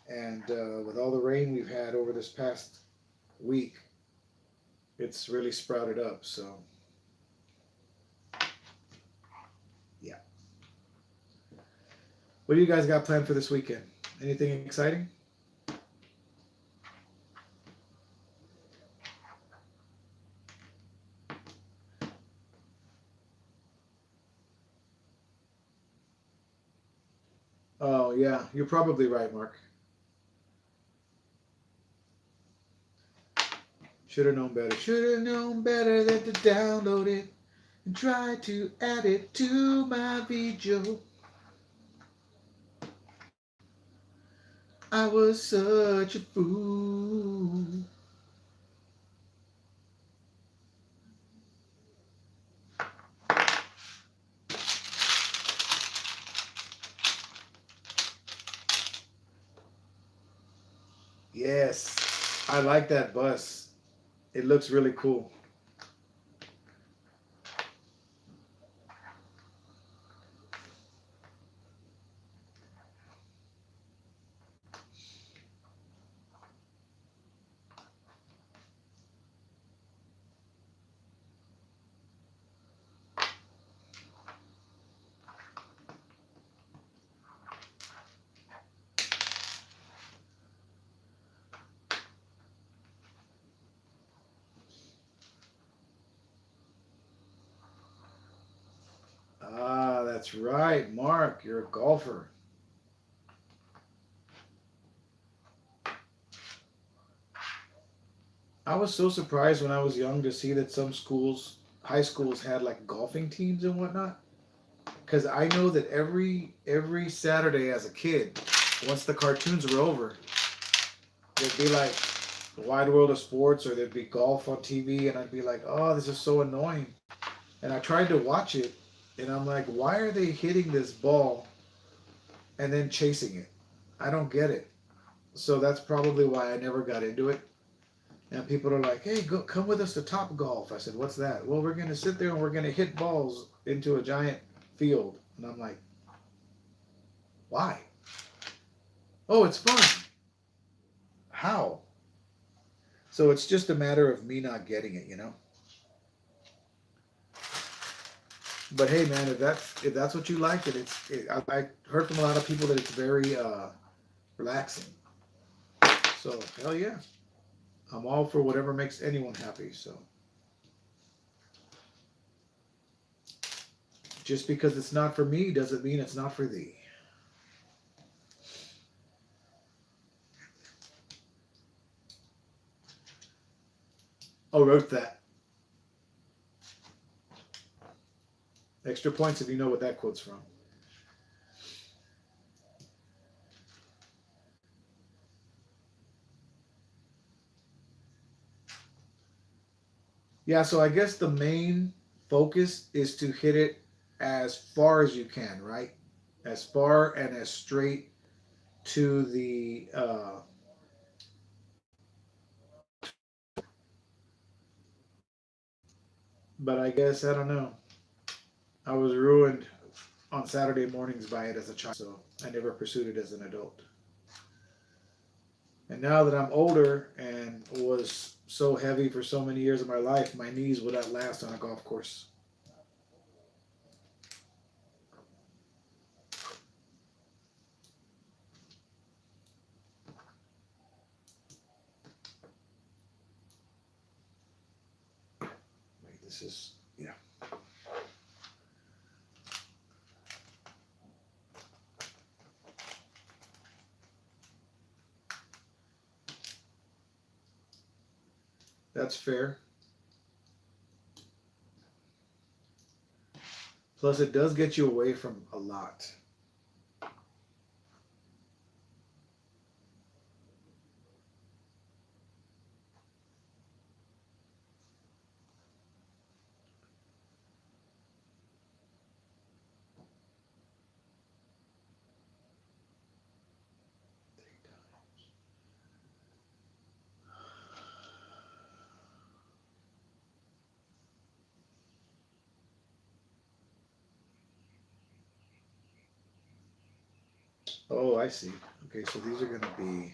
And with all the rain we've had over this past week, it's really sprouted up. So, yeah. What do you guys got planned for this weekend? Anything exciting? Oh, yeah. You're probably right, Mark. Should have known better. Should have known better than to download it and try to add it to my video. I was such a fool. Yes, I like that bus. It looks really cool. Ah, that's right, Mark. You're a golfer. I was so surprised when I was young to see that some schools, high schools, had like golfing teams and whatnot. Because I know that every Saturday as a kid, once the cartoons were over, there'd be like the Wide World of Sports or there'd be golf on TV, and I'd be like, oh, this is so annoying. And I tried to watch it, and I'm like, why are they hitting this ball and then chasing it? I don't get it. So that's probably why I never got into it. And people are like, hey, come with us to Top Golf. I said, what's that? Well, we're going to sit there and we're going to hit balls into a giant field. And I'm like, why? Oh, it's fun. How? So it's just a matter of me not getting it, you know? But hey, man, if that's what you like, I heard from a lot of people that it's very relaxing. So hell yeah, I'm all for whatever makes anyone happy. So just because it's not for me doesn't mean it's not for thee. Oh, wrote that. Extra points if you know what that quote's from. Yeah, so I guess the main focus is to hit it as far as you can, right? As far and as straight to the but I guess I don't know. I was ruined on Saturday mornings by it as a child, so I never pursued it as an adult. And now that I'm older and was so heavy for so many years of my life, my knees would not last on a golf course. Wait, this is, yeah. That's fair. Plus, it does get you away from a lot. Oh, I see. Okay, so these are going to be.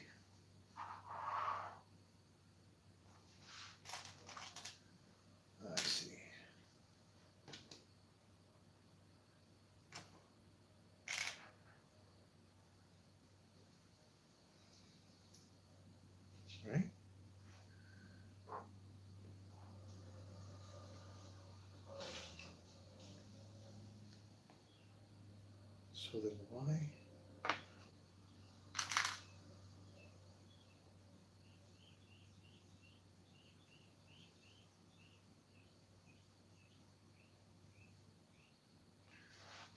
I see. Right? So then why?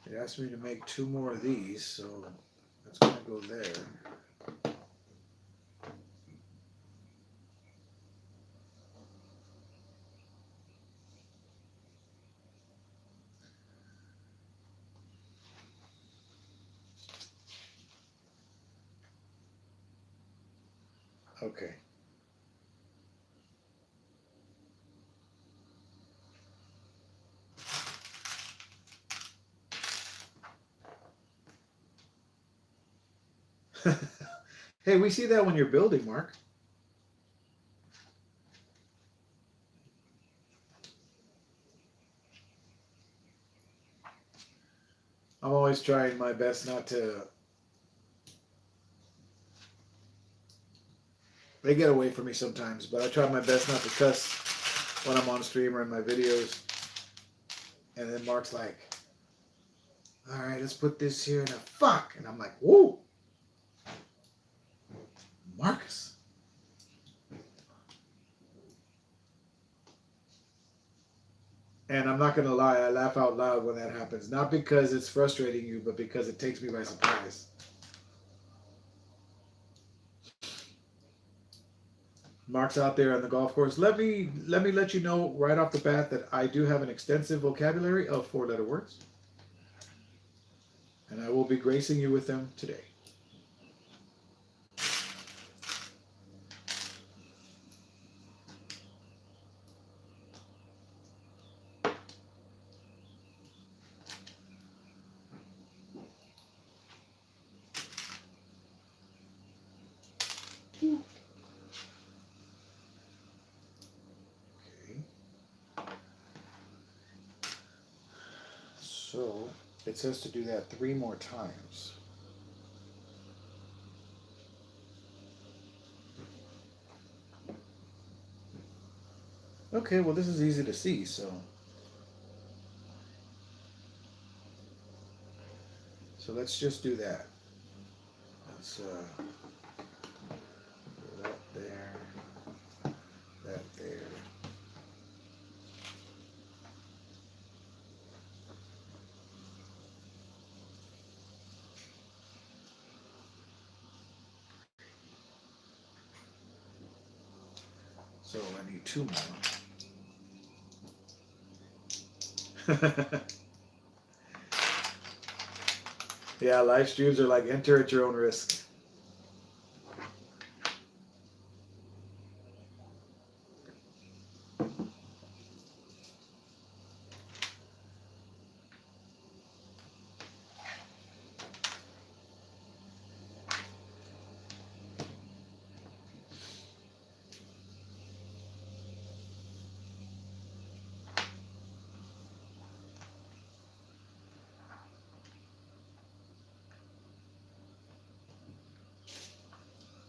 It asked me to make 2 more of these, so that's going to go there. Okay. Hey, we see that when you're building, Mark. I'm always trying my best not to. They get away from me sometimes, but I try my best not to cuss when I'm on stream or in my videos. And then Mark's like, all right, let's put this here in a fuck. And I'm like, whoa, Marcus. And I'm not going to lie, I laugh out loud when that happens. Not because it's frustrating you, but because it takes me by surprise. Mark's out there on the golf course. Let me let you know right off the bat that I do have an extensive vocabulary of 4-letter words. And I will be gracing you with them today. So it says to do that 3 more times. Okay, well this is easy to see, so let's just do that. Let's that there, that there. So I need 2 more. Yeah, live streams are like enter at your own risk.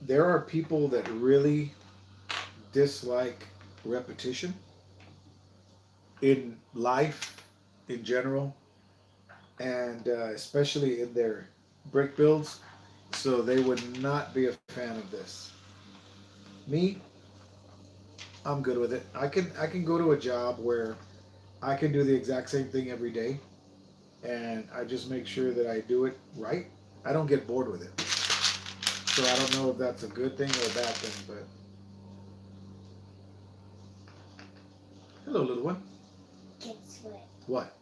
There are people that really dislike repetition in life in general, and especially in their brick builds, so they would not be a fan of this. Me, I'm good with it. I can go to a job where I can do the exact same thing every day, and I just make sure that I do it right. I don't get bored with it. So I don't know if that's a good thing or a bad thing, but hello, little one. Guess what? What?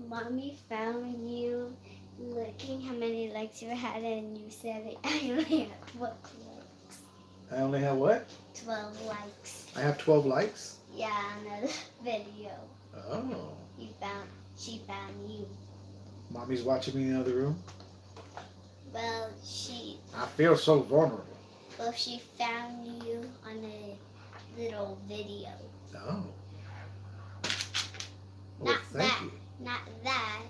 Mommy found you looking how many likes you had, and you said I only have 12 likes. I only have what? 12 likes. I have 12 likes? Yeah, on the video. Oh. She found you. Mommy's watching me in the other room? Well, I feel so vulnerable. Well, she found you on a little video. Oh. Well, thank you. Not that.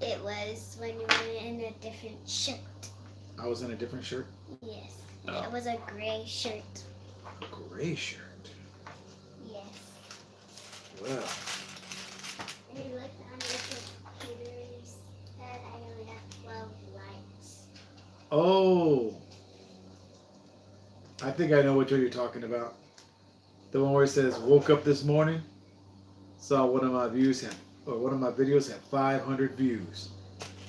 It was when you were in a different shirt. I was in a different shirt? Yes. Oh. It was a gray shirt. A gray shirt? Yes. Well. And you looked on your computer and you said I only have 12 likes. Oh. I think I know what you're talking about. The one where it says, woke up this morning, saw one of my videos had 500 views.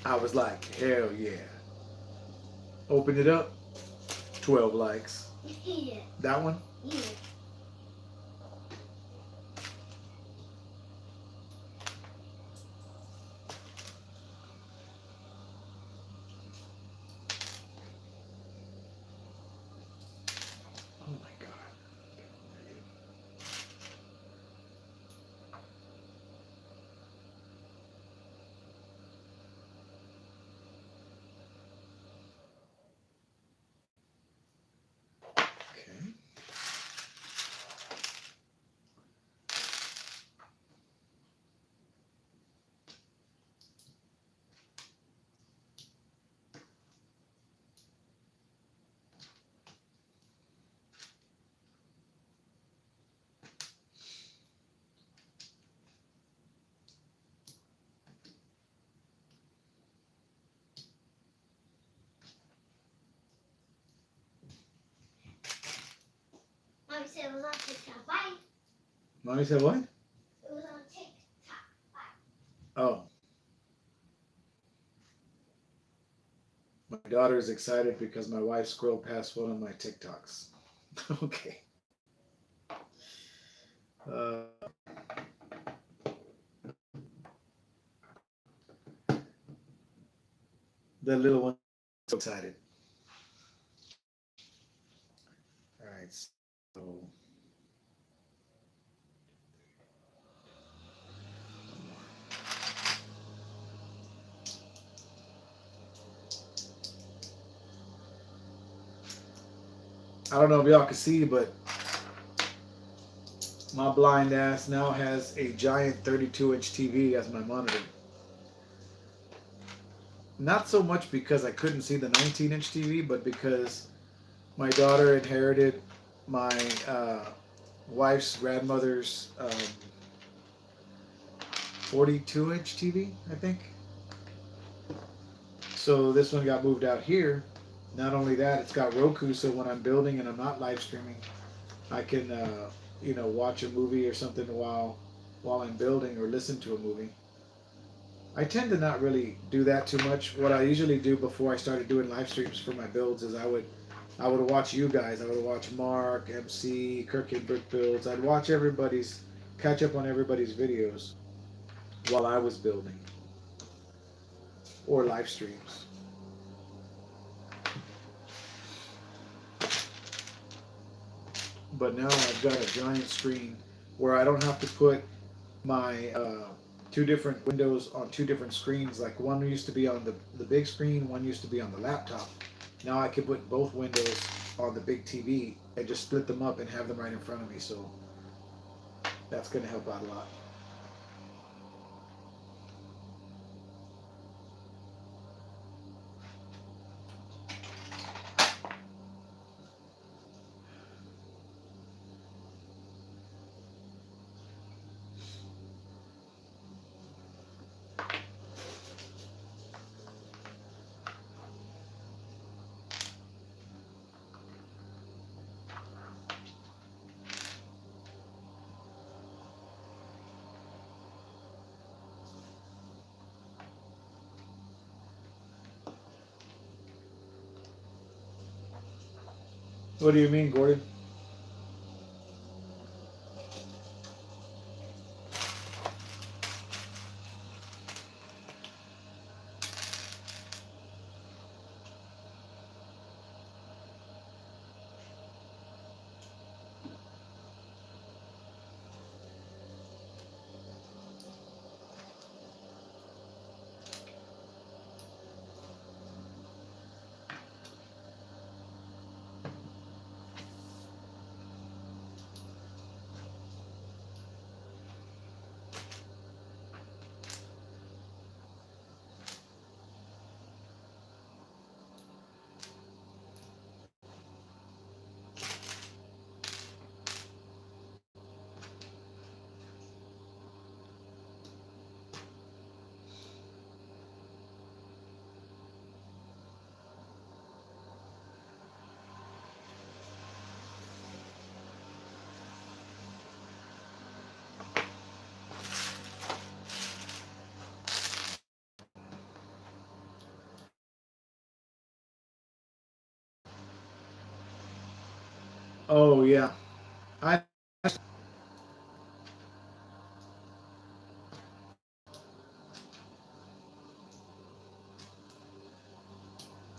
I was like, hell yeah. Opened it up, 12 likes. Yeah. That one? Yeah. Oh my God. Okay. Mommy said it was on TikTok. Bye. Mommy said what? It was on TikTok. Bye. Oh. My daughter is excited because my wife scrolled past one of my TikToks. Okay. The little one is so excited. All right, so I don't know if y'all can see, but my blind ass now has a giant 32-inch TV as my monitor. Not so much because I couldn't see the 19-inch TV, but because my daughter inherited my wife's grandmother's 42-inch TV, I think. So this one got moved out here. Not only that, it's got Roku, so when I'm building and I'm not live streaming, I can watch a movie or something while I'm building, or listen to a movie. I tend to not really do that too much. What I usually do before I started doing live streams for my builds is I would I would watch you guys. I would watch Mark, MC, Kirk Brick Builds. I'd watch everybody's, catch up on everybody's videos while I was building or live streams. But now I've got a giant screen where I don't have to put my two different windows on two different screens. Like one used to be on the big screen, one used to be on the laptop. Now I can put both windows on the big TV and just split them up and have them right in front of me. So that's going to help out a lot. What do you mean, Gordon? Oh yeah, I that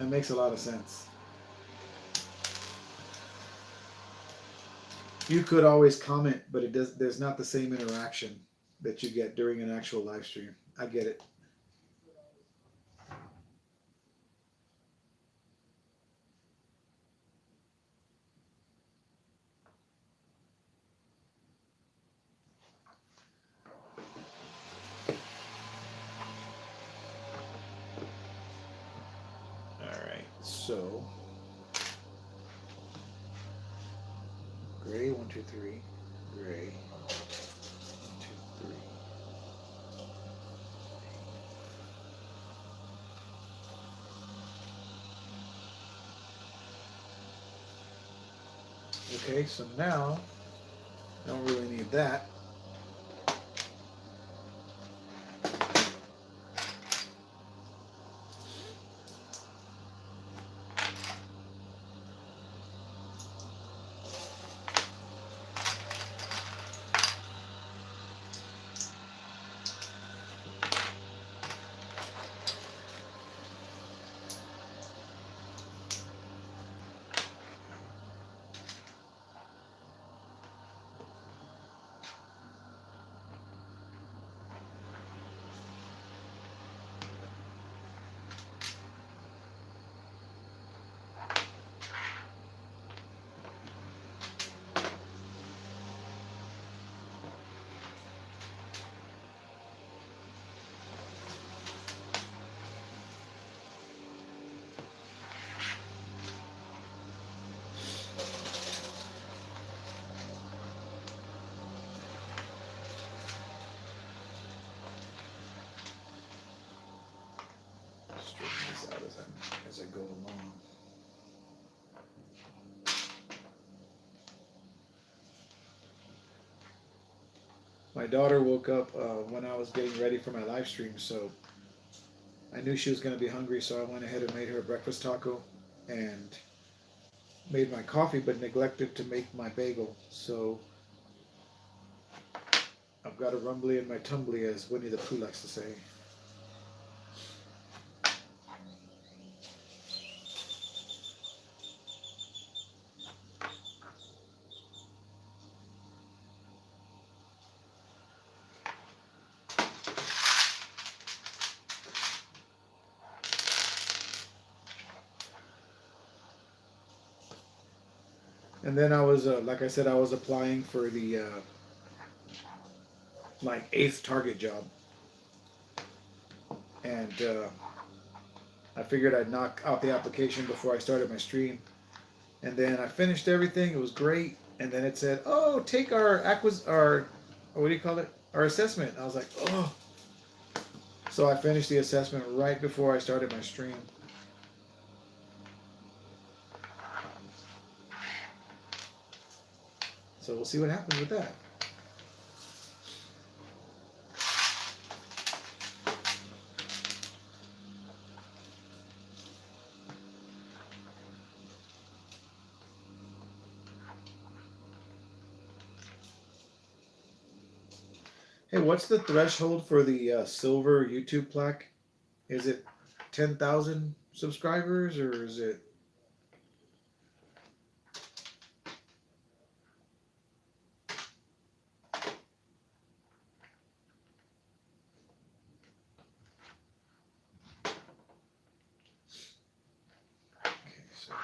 makes a lot of sense. You could always comment, but it does. There's not the same interaction that you get during an actual live stream. I get it. All right, so gray 1 2 3, gray 1 2 3. Okay, so now I don't really need that. Straighten this out as I go along. My daughter woke up when I was getting ready for my live stream, so I knew she was going to be hungry, so I went ahead and made her a breakfast taco and made my coffee but neglected to make my bagel. So I've got a rumbly in my tumbly, as Winnie the Pooh likes to say. And then I was, like I said, I was applying for the like 8th Target job, and I figured I'd knock out the application before I started my stream. And then I finished everything. It was great. And then it said, "Oh, take our what do you call it? Our assessment." I was like, "Oh." So I finished the assessment right before I started my stream. So we'll see what happens with that. Hey, what's the threshold for the silver YouTube plaque? Is it 10,000 subscribers, or is it? Okay, so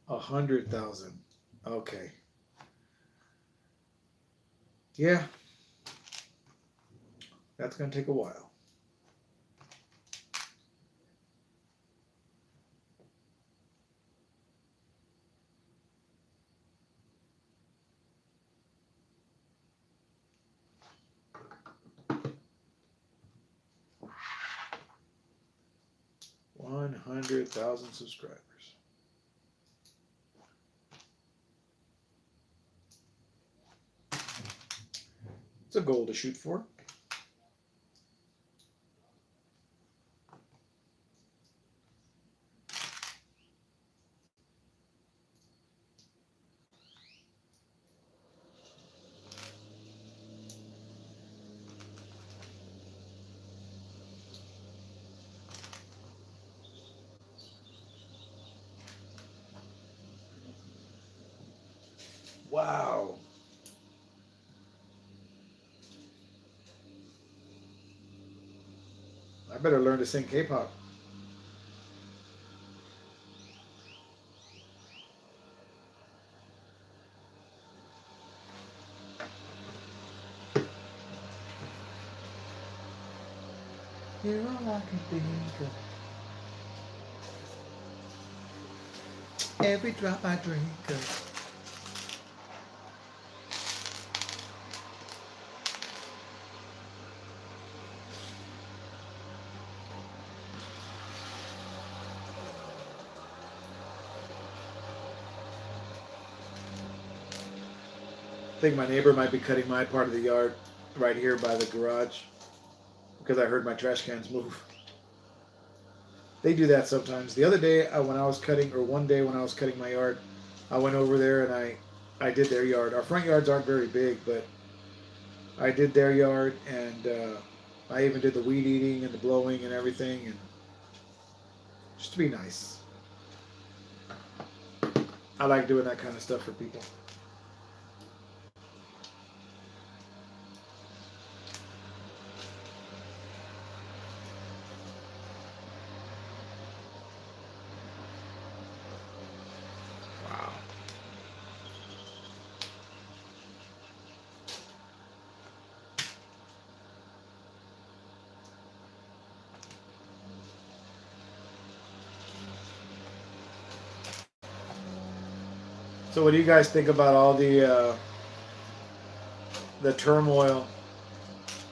100,000. Okay. Yeah, that's gonna take a while. $100,000 subscribers. It's a goal to shoot for. Wow. I better learn to sing K-pop. You're all I can think of. Every drop I drink of. I think my neighbor might be cutting my part of the yard right here by the garage because I heard my trash cans move. They do that sometimes. The other day when I was cutting, or one day when I was cutting my yard, I went over there and I did their yard. Our front yards aren't very big, but I did their yard, and I even did the weed eating and the blowing and everything, and just to be nice. I like doing that kind of stuff for people. Wow. So, what do you guys think about all the turmoil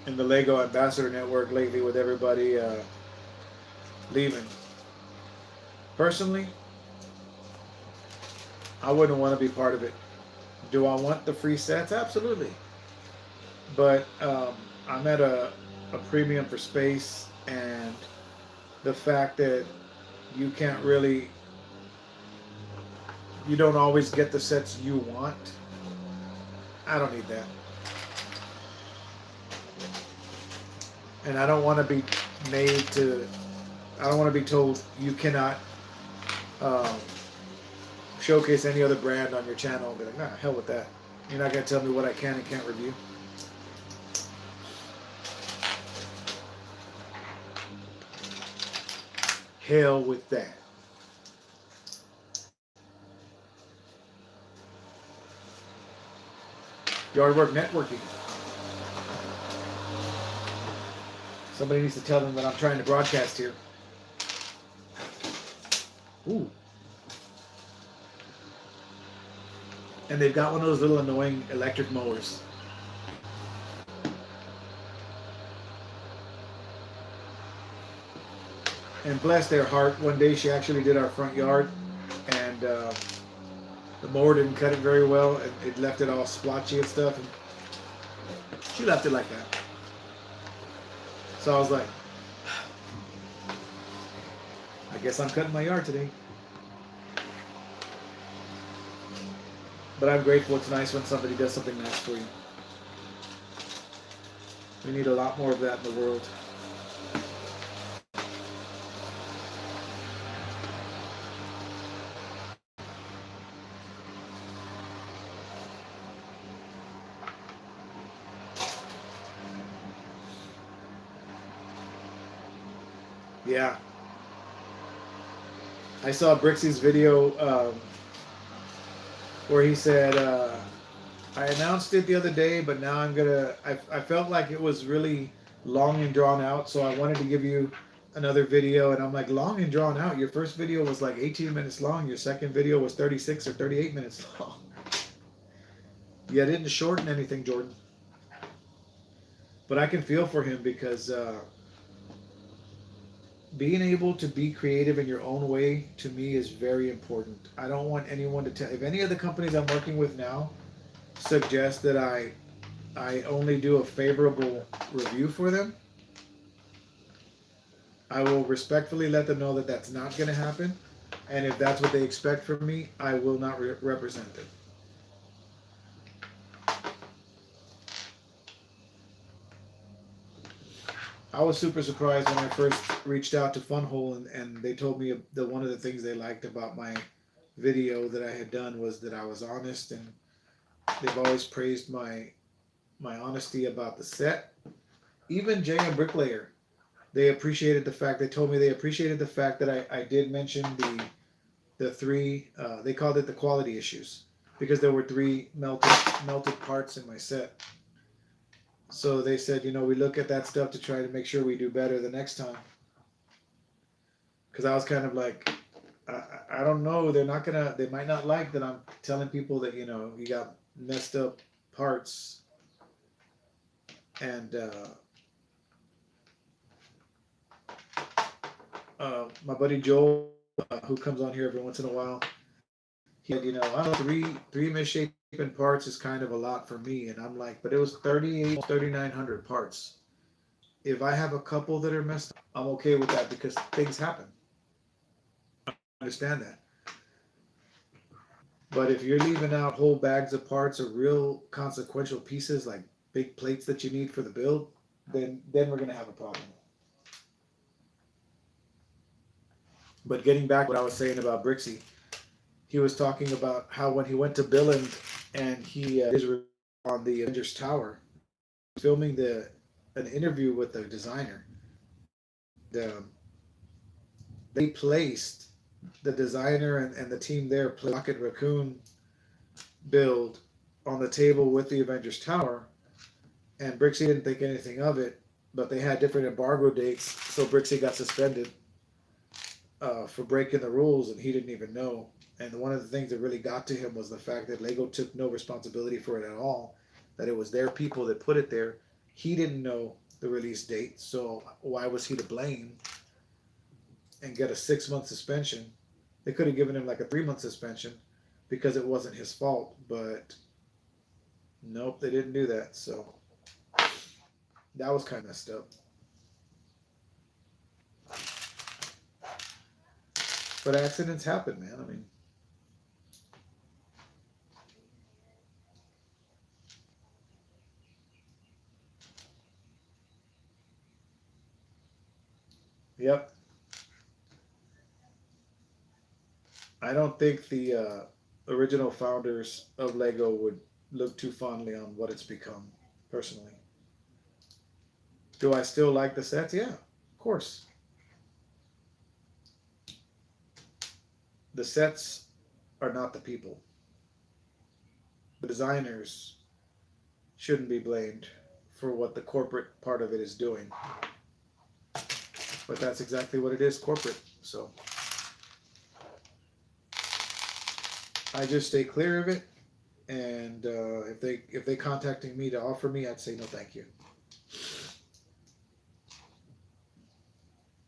in the Lego Ambassador Network lately with everybody leaving? Personally, I wouldn't want to be part of it. Do I want the free sets? Absolutely. But I'm at a premium for space, and the fact that you can't really, you don't always get the sets you want. I don't need that. And I don't want to be made to, I don't want to be told you cannot um, showcase any other brand on your channel. I'll be like, nah, hell with that. You're not going to tell me what I can and can't review. Hell with that. Yard work networking. Somebody needs to tell them that I'm trying to broadcast here. Ooh. And they've got one of those little annoying electric mowers. And bless their heart, one day she actually did our front yard, and the mower didn't cut it very well, and it left it all splotchy and stuff, and she left it like that. So I was like, I guess I'm cutting my yard today. But I'm grateful. It's nice when somebody does something nice for you. We need a lot more of that in the world. Yeah. I saw Brixie's video where he said, I announced it the other day, but now I felt like it was really long and drawn out, so I wanted to give you another video. And I'm like, long and drawn out? Your first video was like 18 minutes long. Your second video was 36 or 38 minutes long. Yeah, I didn't shorten anything, Jordan. But I can feel for him because being able to be creative in your own way, to me, is very important. I don't want anyone to tell. If any of the companies I'm working with now suggest that I only do a favorable review for them, I will respectfully let them know that that's not going to happen. And if that's what they expect from me, I will not represent them. I was super surprised when I first reached out to Funhole, and they told me that one of the things they liked about my video that I had done was that I was honest, and they've always praised my honesty about the set. Even JMBricklayer, they appreciated the fact, they told me they appreciated the fact that I did mention the three, they called it the quality issues, because there were three melted parts in my set. So they said, we look at that stuff to try to make sure we do better the next time. Because I was kind of like, I don't know, they might not like that I'm telling people that, you got messed up parts. And my buddy Joel, who comes on here every once in a while, he said, I don't know, three misshapen parts is kind of a lot for me. And I'm like, but it was 3,900 parts. If I have a couple that are messed up, I'm okay with that, because things happen. I understand that. But if you're leaving out whole bags of parts or real consequential pieces, like big plates that you need for the build, then we're going to have a problem. But getting back to what I was saying about Brixie, he was talking about how when he went to Billund and he on the Avengers Tower, filming an interview with the designer, they placed the designer and the team there placed Rocket Raccoon build on the table with the Avengers Tower, and Brixie didn't think anything of it, but they had different embargo dates, so Brixie got suspended for breaking the rules, and he didn't even know. And one of the things that really got to him was the fact that Lego took no responsibility for it at all, that it was their people that put it there. He didn't know the release date, so why was he to blame and get a 6-month suspension? They could have given him like a 3-month suspension because it wasn't his fault, but nope, they didn't do that. So that was kind of messed up. But accidents happen, man. I mean, yep. I don't think the original founders of Lego would look too fondly on what it's become, personally. Do I still like the sets? Yeah, of course. The sets are not the people. The designers shouldn't be blamed for what the corporate part of it is doing. But that's exactly what it is, corporate. So I just stay clear of it. And if they contacting me to offer me, I'd say no, thank you.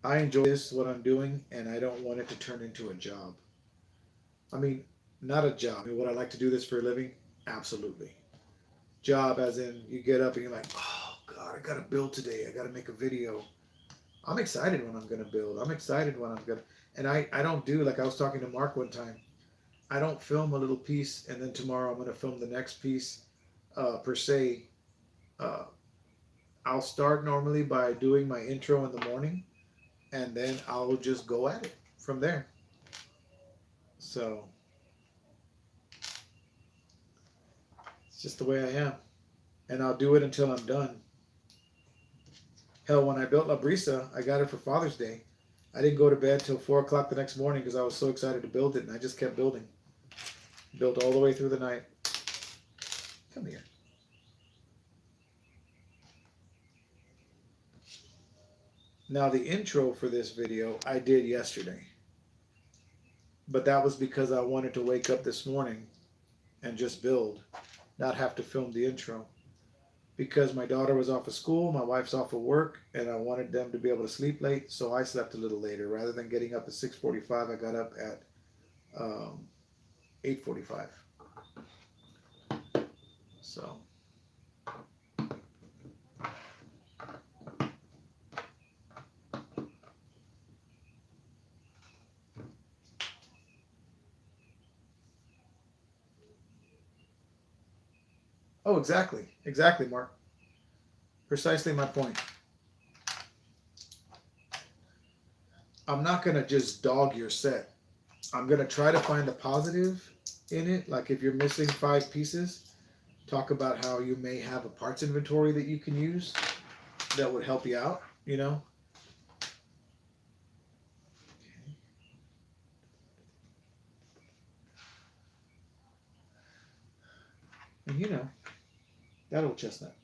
I enjoy this, what I'm doing, and I don't want it to turn into a job. I mean, not a job. I mean, would I like to do this for a living? Absolutely. Job as in you get up and you're like, oh God, I gotta build today. I gotta make a video. I'm excited when I'm gonna build. I'm excited when I'm gonna, and I don't do, like I was talking to Mark one time, I don't film a little piece and then tomorrow I'm gonna film the next piece per se. Uh, I'll start normally by doing my intro in the morning and then I'll just go at it from there. So it's just the way I am. And I'll do it until I'm done. Hell, when I built La Brisa, I got it for Father's Day. I didn't go to bed till 4 o'clock the next morning because I was so excited to build it, and I just kept building. Built all the way through the night. Come here. Now, the intro for this video I did yesterday. But that was because I wanted to wake up this morning and just build, not have to film the intro. Because my daughter was off of school, my wife's off of work, and I wanted them to be able to sleep late, so I slept a little later. Rather than getting up at 6:45, I got up at 8:45. So. Oh, exactly. Exactly, Mark. Precisely my point. I'm not going to just dog your set. I'm going to try to find the positive in it. Like if you're missing 5 pieces, talk about how you may have a parts inventory that you can use that would help you out, you know? And you know, that old chestnut.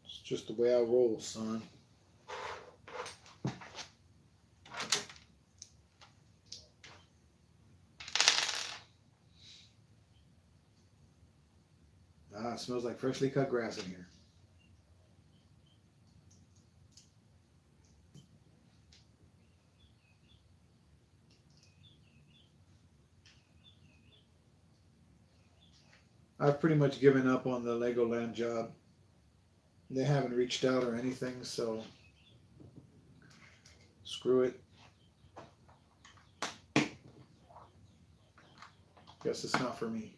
It's just the way I roll, son. Ah, it smells like freshly cut grass in here. I've pretty much given up on the Legoland job. They haven't reached out or anything, so screw it. Guess it's not for me.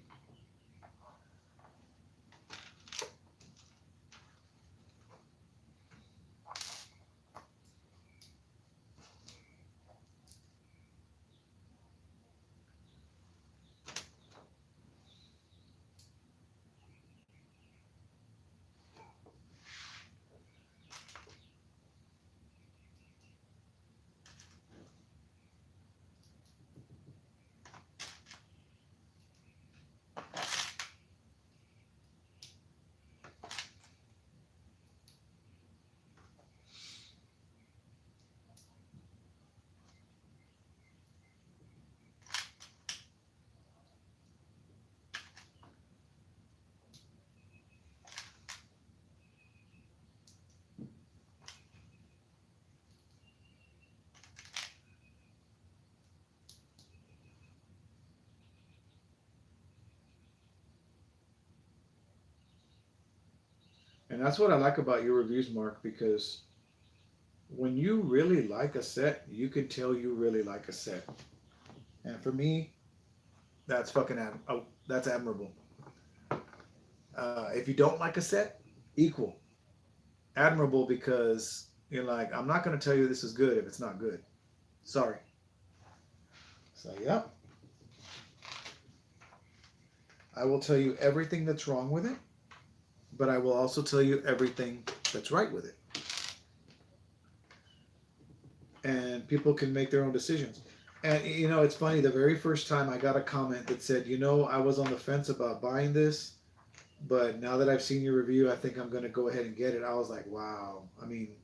And that's what I like about your reviews, Mark, because when you really like a set, you can tell you really like a set. And for me, that's that's admirable. If you don't like a set, equal. Admirable because you're like, I'm not going to tell you this is good if it's not good. Sorry. So, yeah. I will tell you everything that's wrong with it, but I will also tell you everything that's right with it. And people can make their own decisions. And you know, it's funny, the very first time I got a comment that said, you know, I was on the fence about buying this, but now that I've seen your review, I think I'm going to go ahead and get it. I was like, wow. I mean,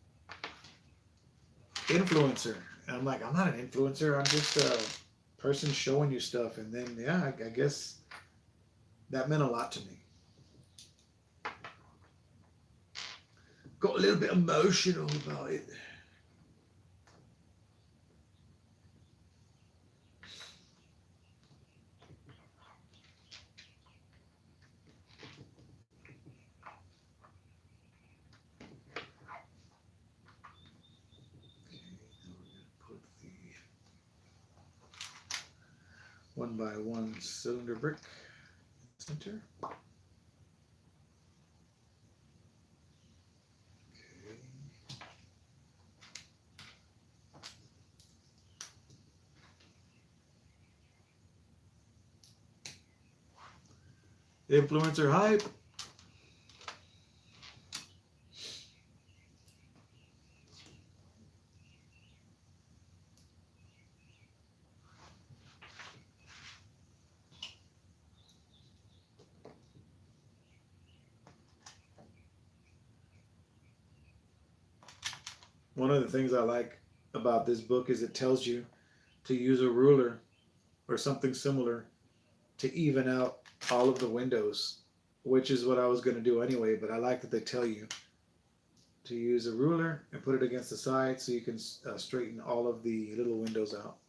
influencer. And I'm like, I'm not an influencer. I'm just a person showing you stuff. And then, yeah, I guess that meant a lot to me. Got a little bit emotional about it. One by one cylinder brick center. Okay. Influencer hype. One of the things I like about this book is it tells you to use a ruler or something similar to even out all of the windows, which is what I was going to do anyway, but I like that they tell you to use a ruler and put it against the side so you can straighten all of the little windows out.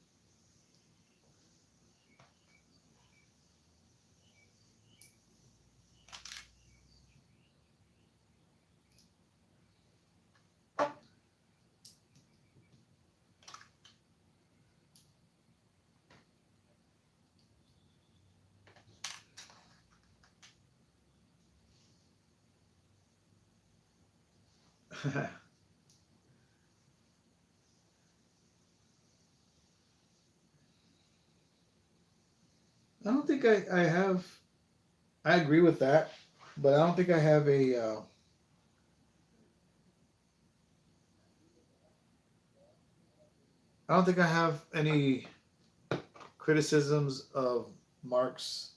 I don't think I have. I agree with that, but I don't think I have a. I don't think I have any criticisms of Mark's.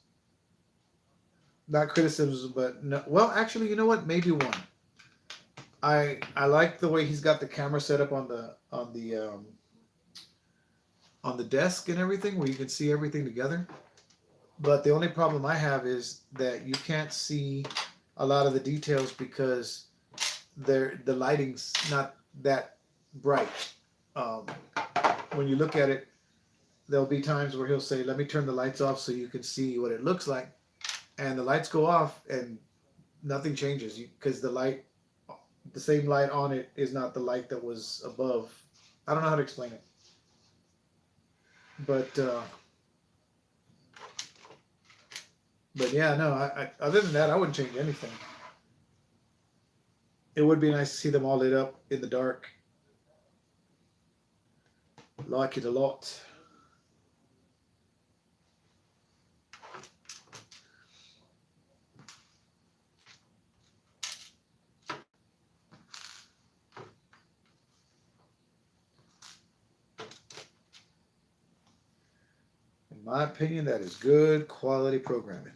Not criticisms, but no. Well, actually, you know what? Maybe one. I like the way he's got the camera set up on the desk and everything, where you can see everything together. But the only problem I have is that you can't see a lot of the details because the lighting's not that bright. Um, when you look at it, there'll be times where he'll say, "Let me turn the lights off so you can see what it looks like," and the lights go off and nothing changes because the same light on it is not the light that was above. I don't know how to explain it, but yeah, no. I other than that, I wouldn't change anything. It would be nice to see them all lit up in the dark. Like it a lot. In my opinion, that is good quality programming.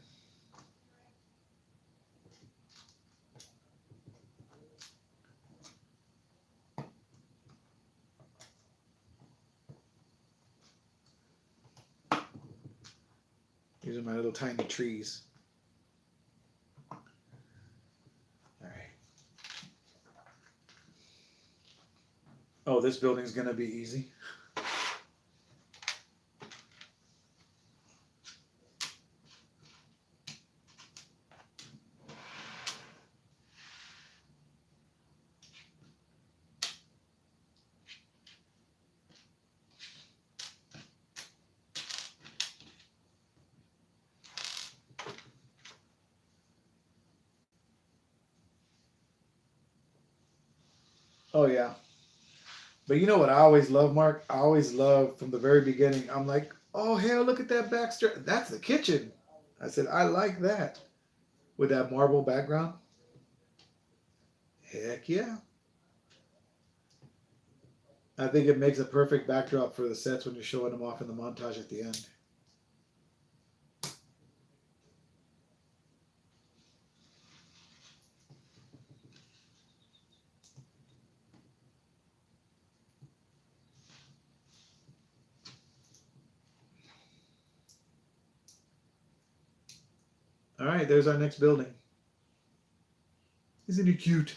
These are my little tiny trees. All right. Oh, this building's gonna be easy. Oh yeah. But you know what I always love, Mark? I always love from the very beginning. I'm like, oh hell, look at that backstretch. That's the kitchen. I said, I like that. With that marble background. Heck yeah. I think it makes a perfect backdrop for the sets when you're showing them off in the montage at the end. All right, there's our next building. Isn't he cute?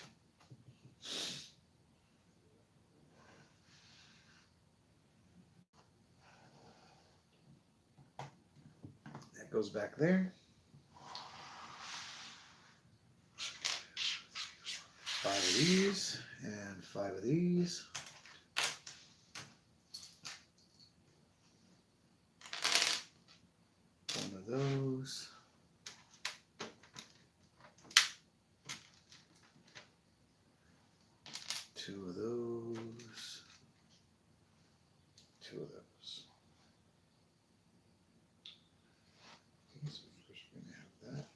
That goes back there. 5 of these and 5 of these. One of those. Two of those. Two of those. Okay, so first we're going to have that.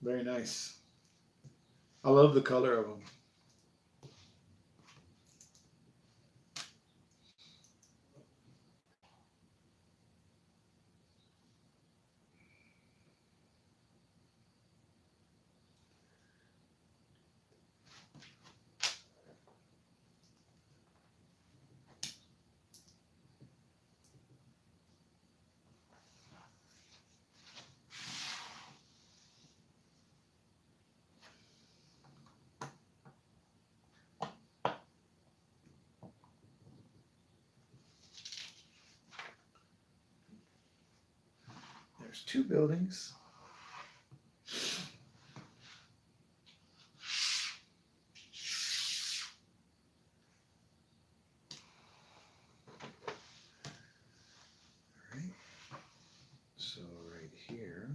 Very nice. I love the color of them. There's 2 buildings. All right. So right here.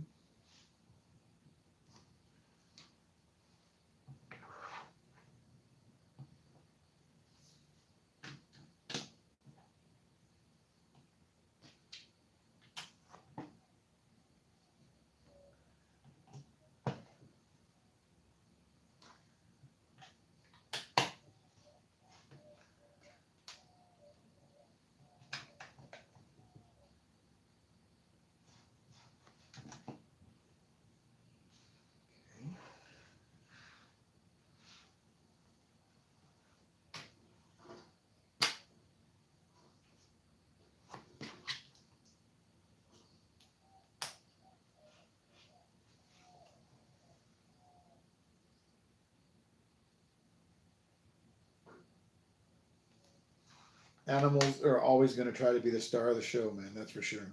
Animals are always going to try to be the star of the show, man. That's for sure.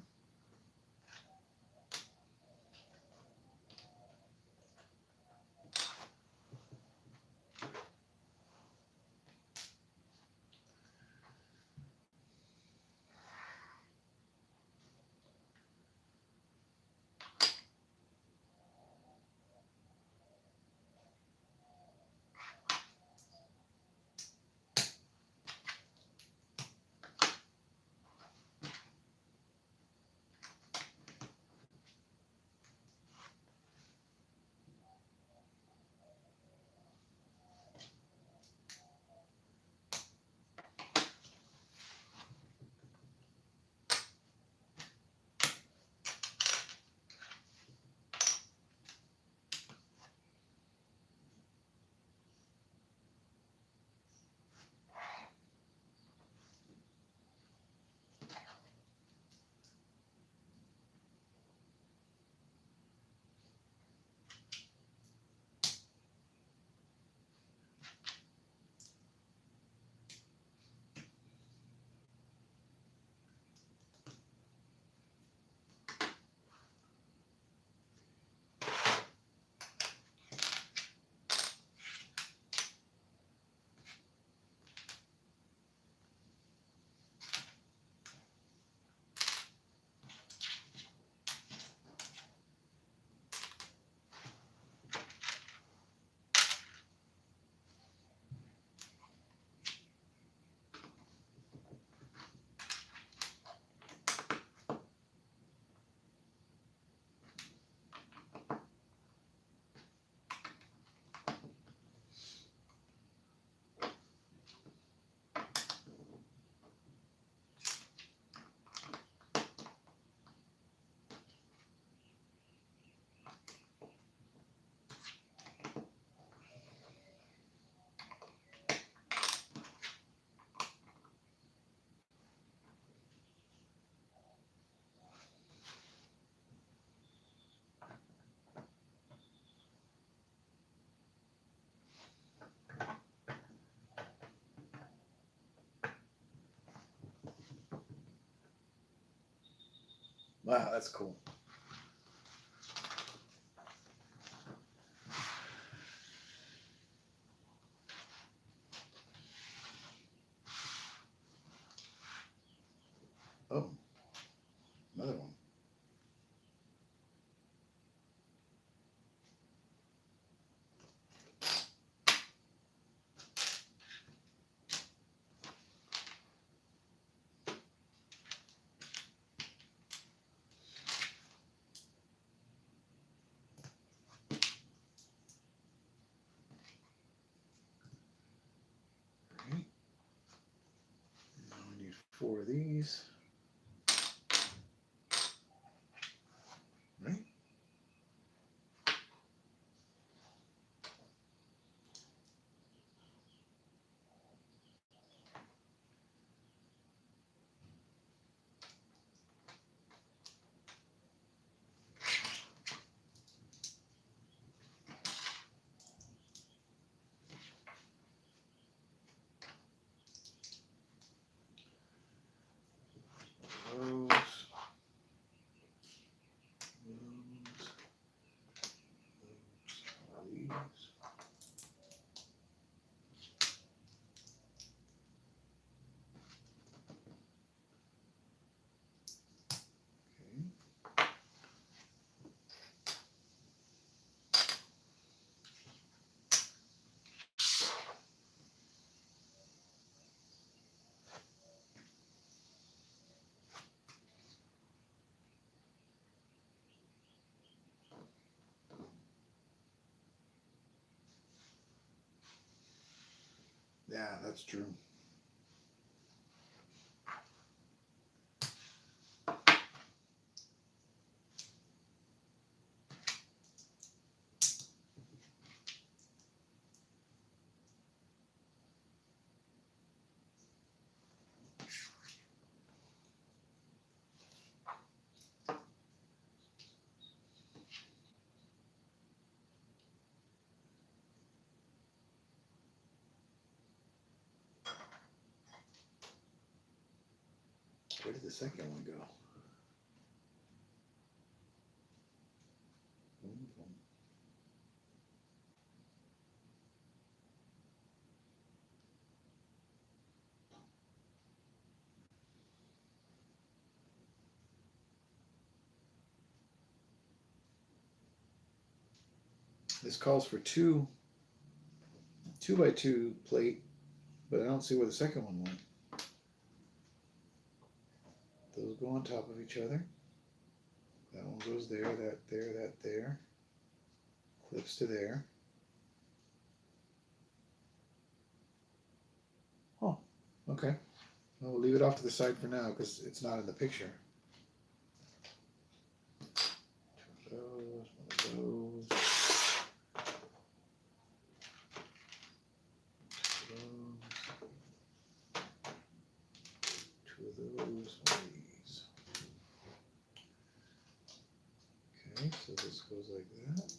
Wow, that's cool. Oh, another one. Right. Now we need 4 of these. Right. Those. These. Yeah, that's true. Where did the second one go? This calls for 2x2 plate, but I don't see where the second one went. Those go on top of each other. That one goes there, that there, that there. Clips to there. Oh, okay. Well, we'll leave it off to the side for now because it's not in the picture. One of those. Two of those. One of these. Okay, so this goes like that.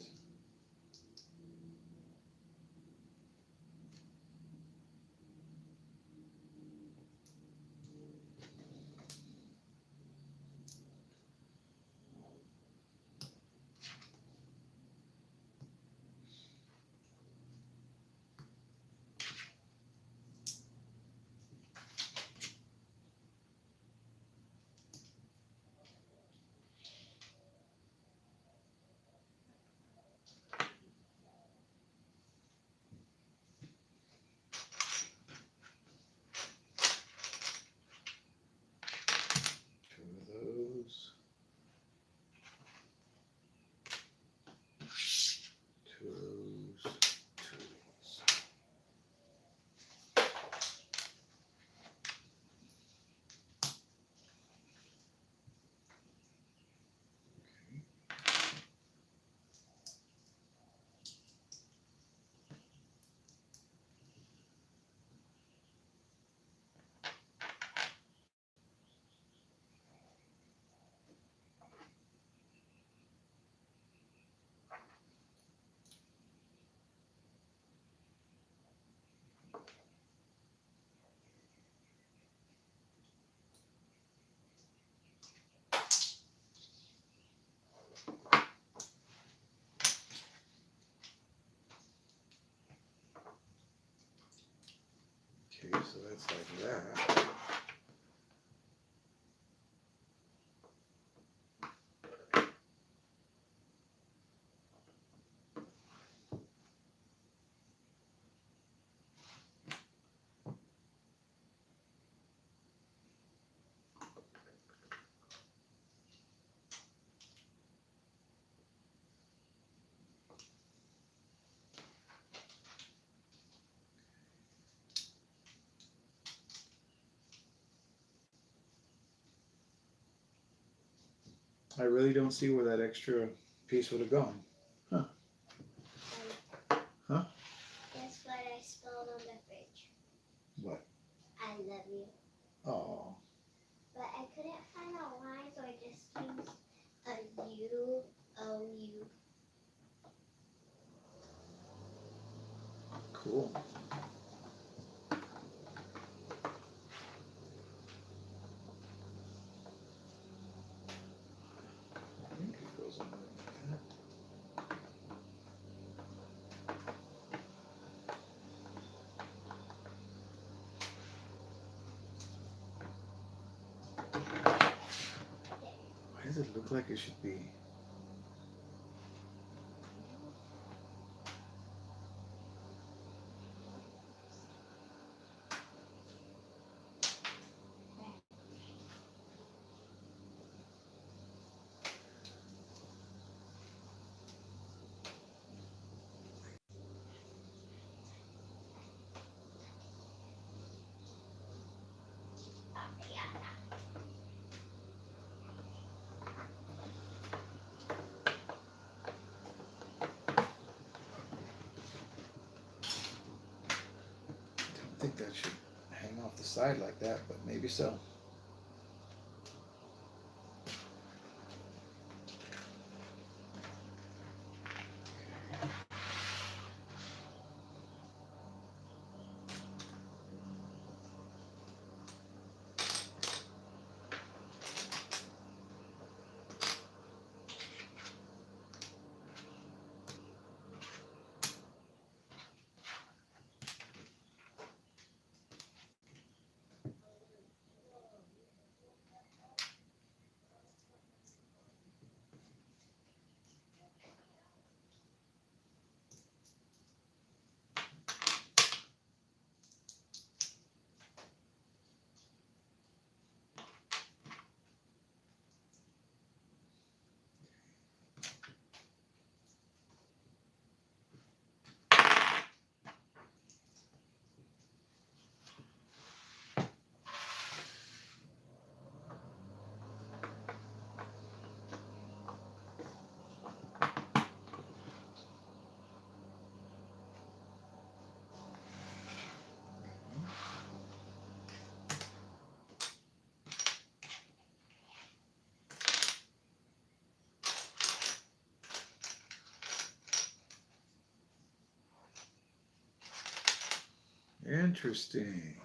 So that's like that. I really don't see where that extra piece would have gone. Huh. Huh? Guess what I spelled on the fridge? What? I love you. Oh. But I couldn't find a line, so I just used a U-O-U. Cool. I think it goes on like that. Why does it look like it should be? I think that should hang off the side like that, but maybe so. Interesting.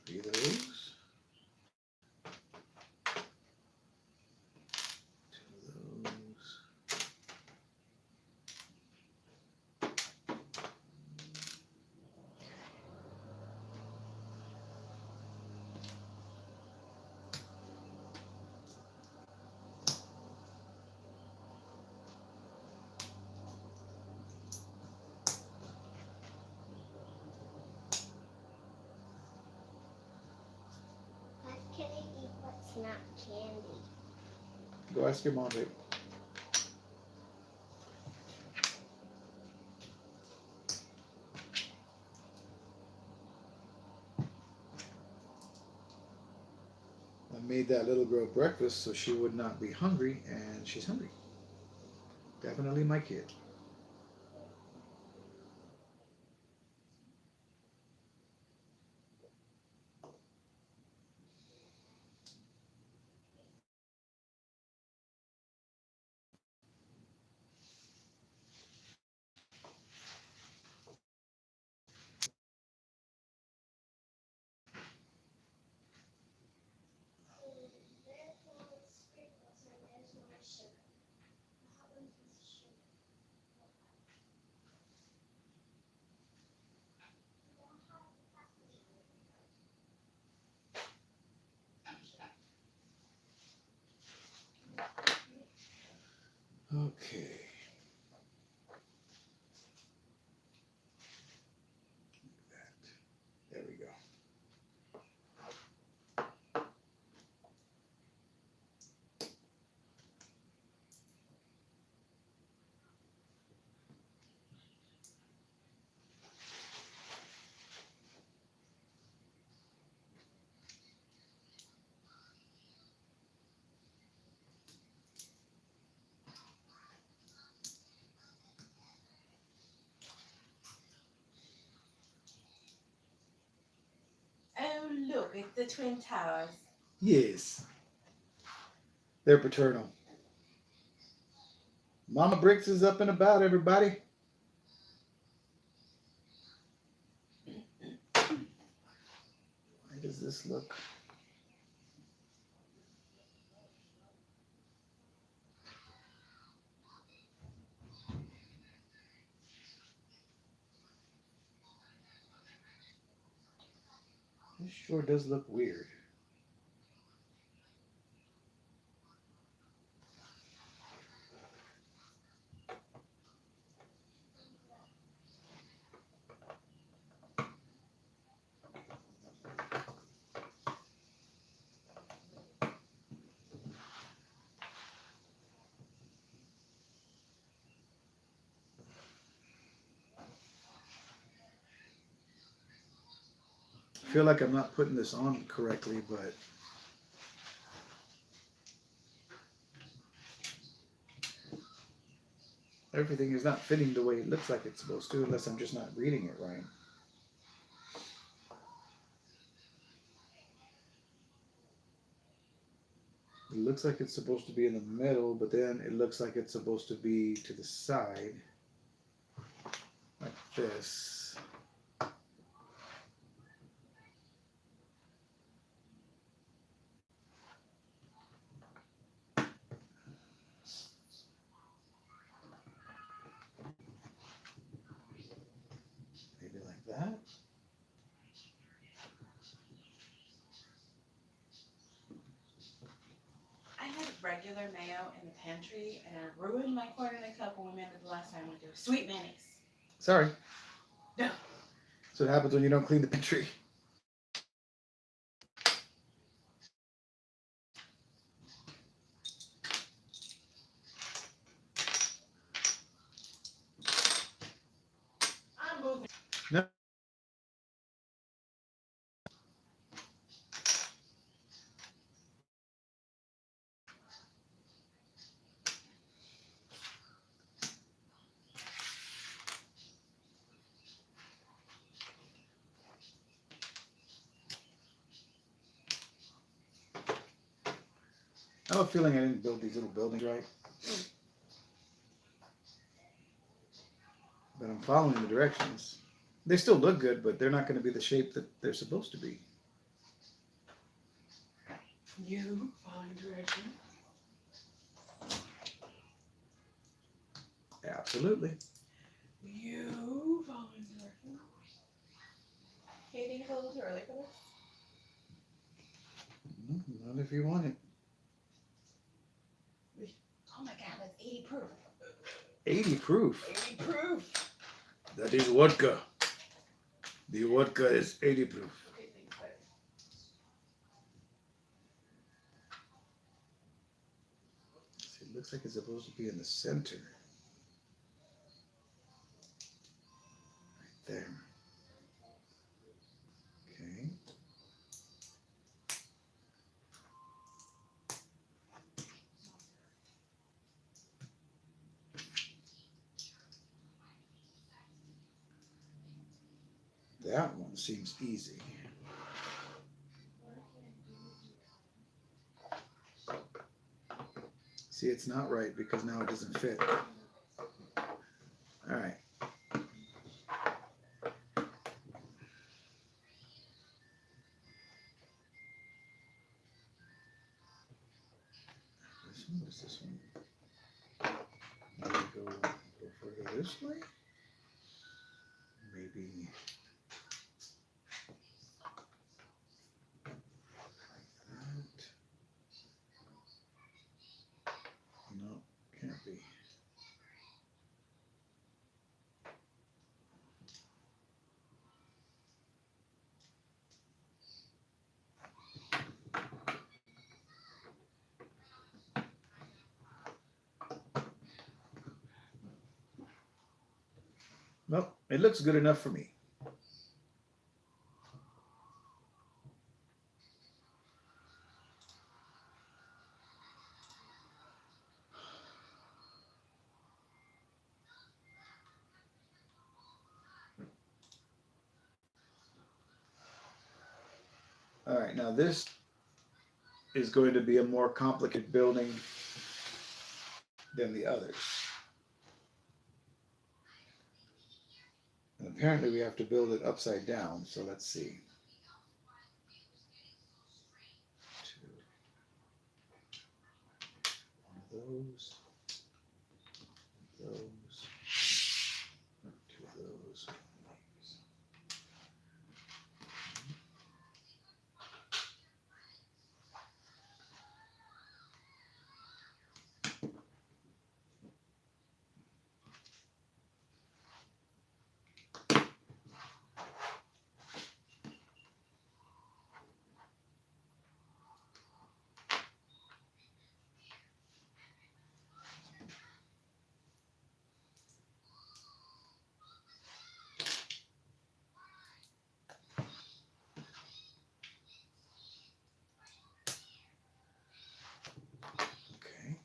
Three of those. Two of those. What can I eat what's not candy? Go ask your mom, babe. I made that little girl breakfast so she would not be hungry, and she's hungry. Definitely my kid. With the Twin Towers. Yes. They're paternal. Mama Bricks is up and about, everybody. Why does this look? This sure does look weird. I feel like I'm not putting this on correctly, but everything is not fitting the way it looks like it's supposed to, unless I'm just not reading it right. It looks like it's supposed to be in the middle, but then it looks like it's supposed to be to the side, like this. Maybe like that. I had regular mayo in the pantry and I ruined my corn in a cup when we made it the last time we did sweet mayonnaise. Sorry. No. That's what happens when you don't clean the pantry. I'm moving. No. I have a feeling I didn't build these little buildings right. But I'm following the directions. They still look good, but they're not going to be the shape that they're supposed to be. You following direction? Absolutely. You following direction? Hey, do you think it's a little too early for this? Not if you want it. Oh my god, that's 80 proof. 80 proof. 80 proof. That is vodka. The vodka is 80 proof. Okay, thanks, babe. See, it looks like it's supposed to be in the center. Right there. Okay. That one seems easy. See, it's not right because now it doesn't fit. All right. This one, what is this one? Maybe go further this way? Maybe like that. No, can't be. Well, it looks good enough for me. All right, now this is going to be a more complicated building than the others. And apparently we have to build it upside down, so let's see. One of those, two of those. Okay.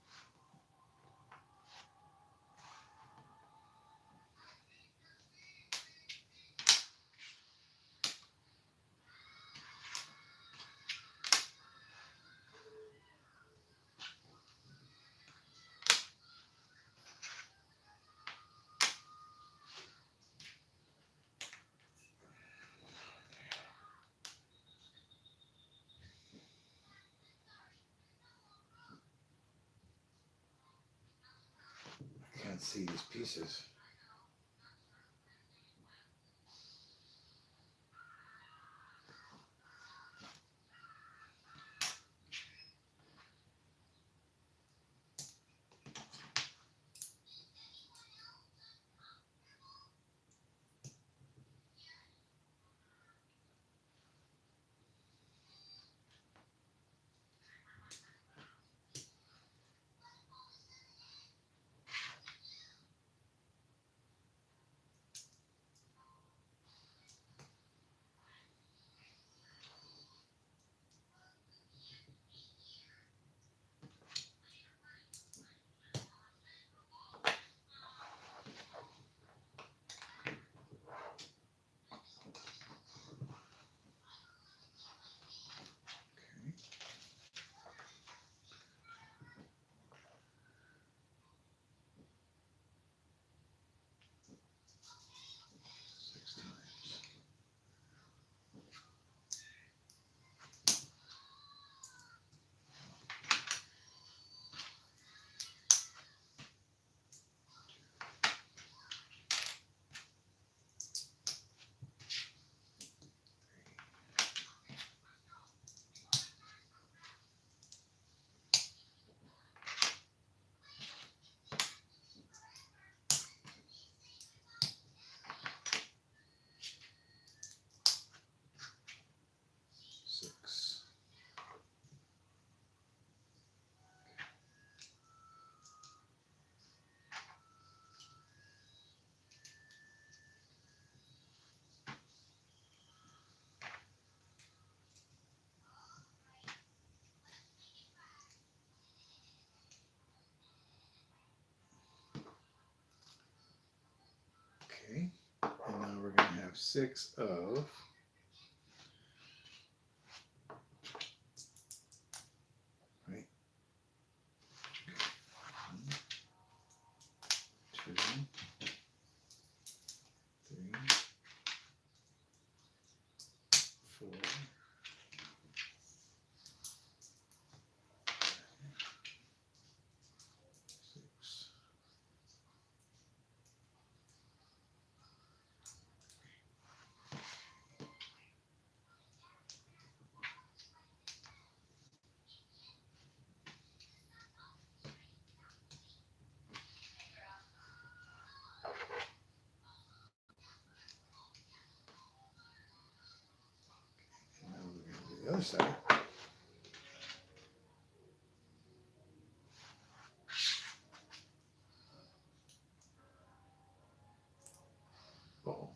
I can't see these pieces. Six times. Six. Okay. And now we're going to have six of. Right. One, two, three, four, six. And now we're going to do the other side. Uh-oh.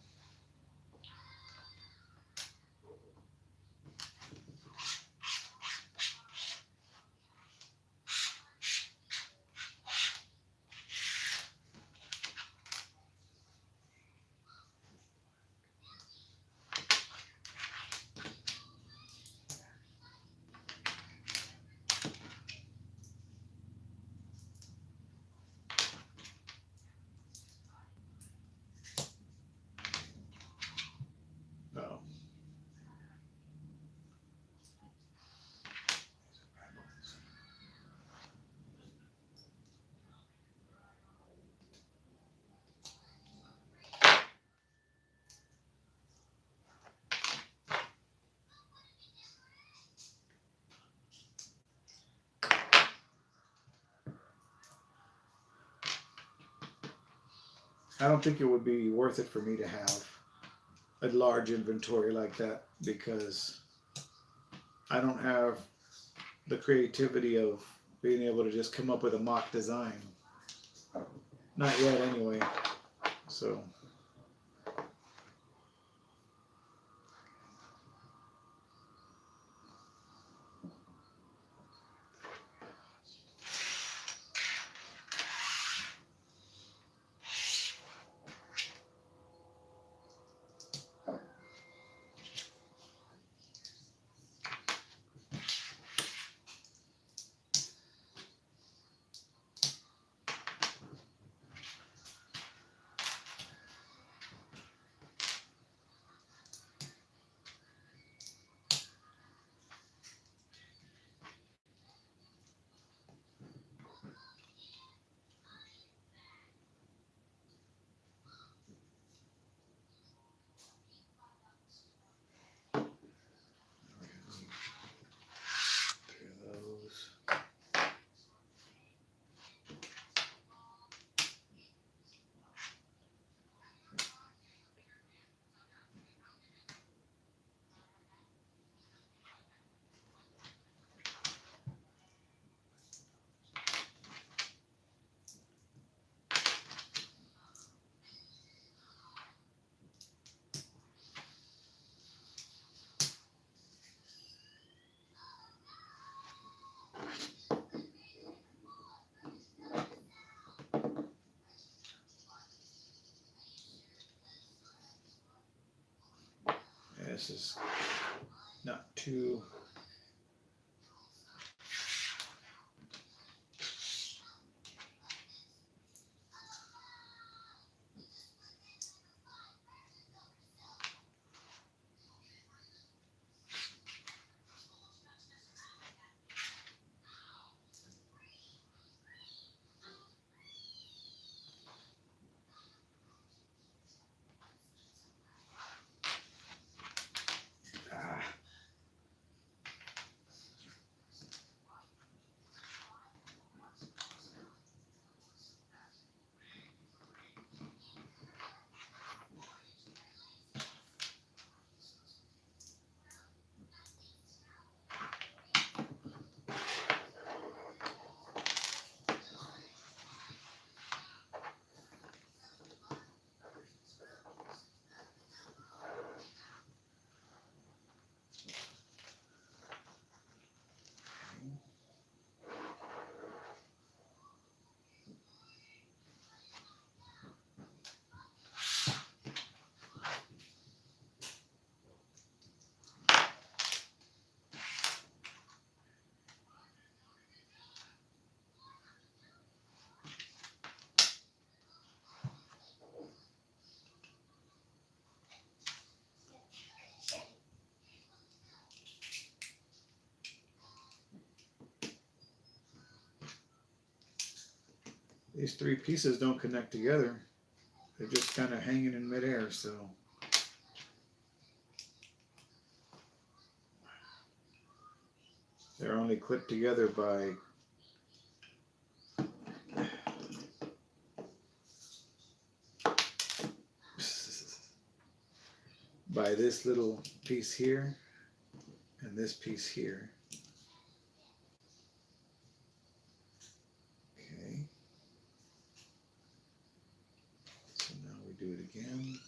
I don't think it would be worth it for me to have a large inventory like that because I don't have the creativity of being able to just come up with a mock design. Not yet, anyway. So. This is not too. These three pieces don't connect together. They're just kind of hanging in midair, so. They're only clipped together by this little piece here and this piece here. Okay. So now we do it again.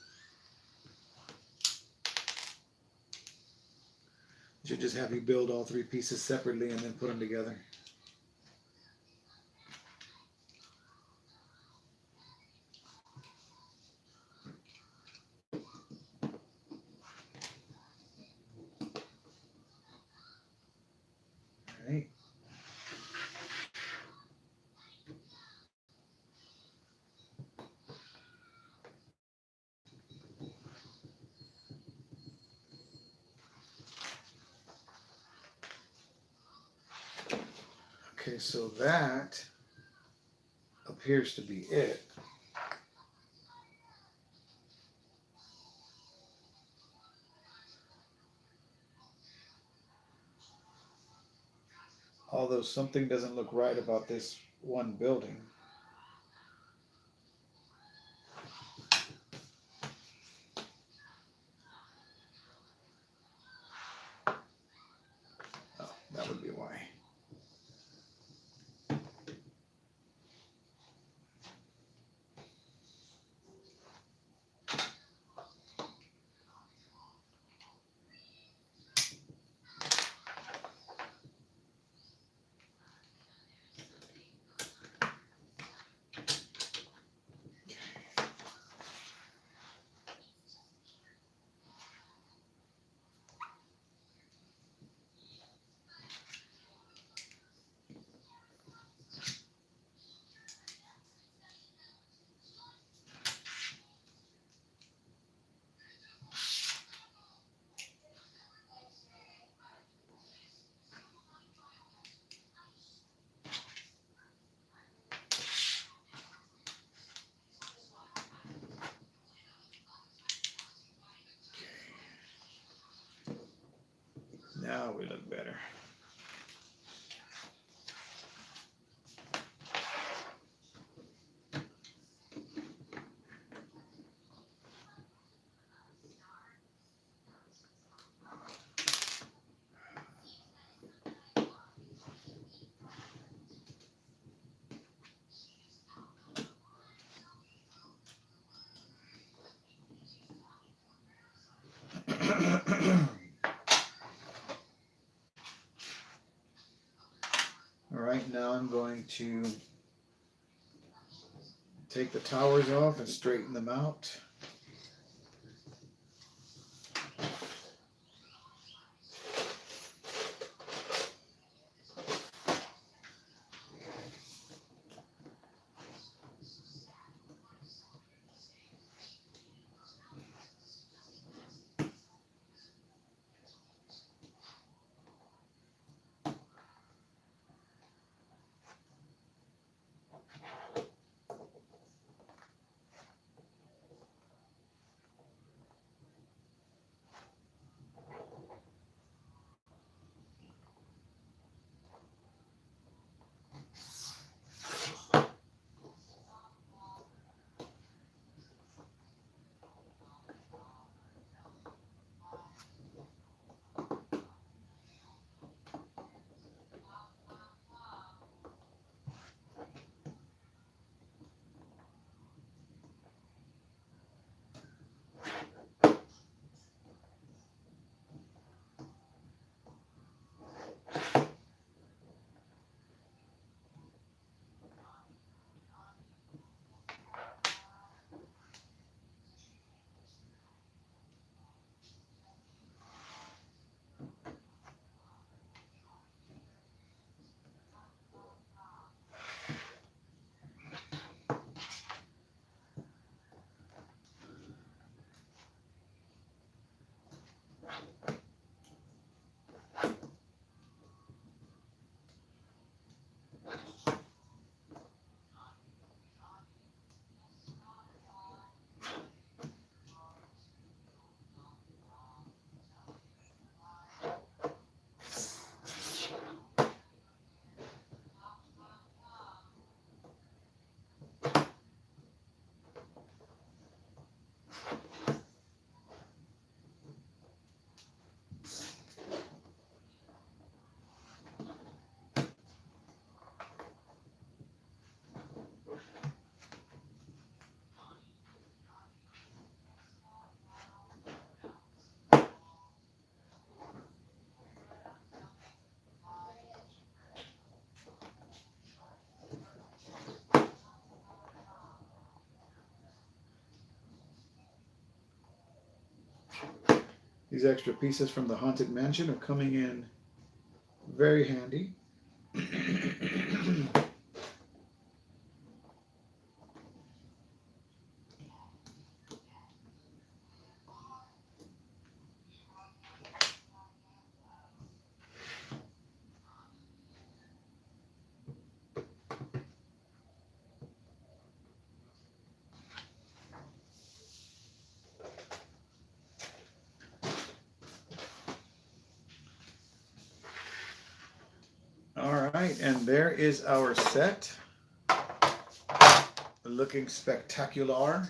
Should just have you build all three pieces separately and then put them together. All right. Okay, so that appears to be it. Although something doesn't look right about this one building. Now we look better. All right, now I'm going to take the towers off and straighten them out. These extra pieces from the Haunted Mansion are coming in very handy. All right, and there is our set. Looking spectacular.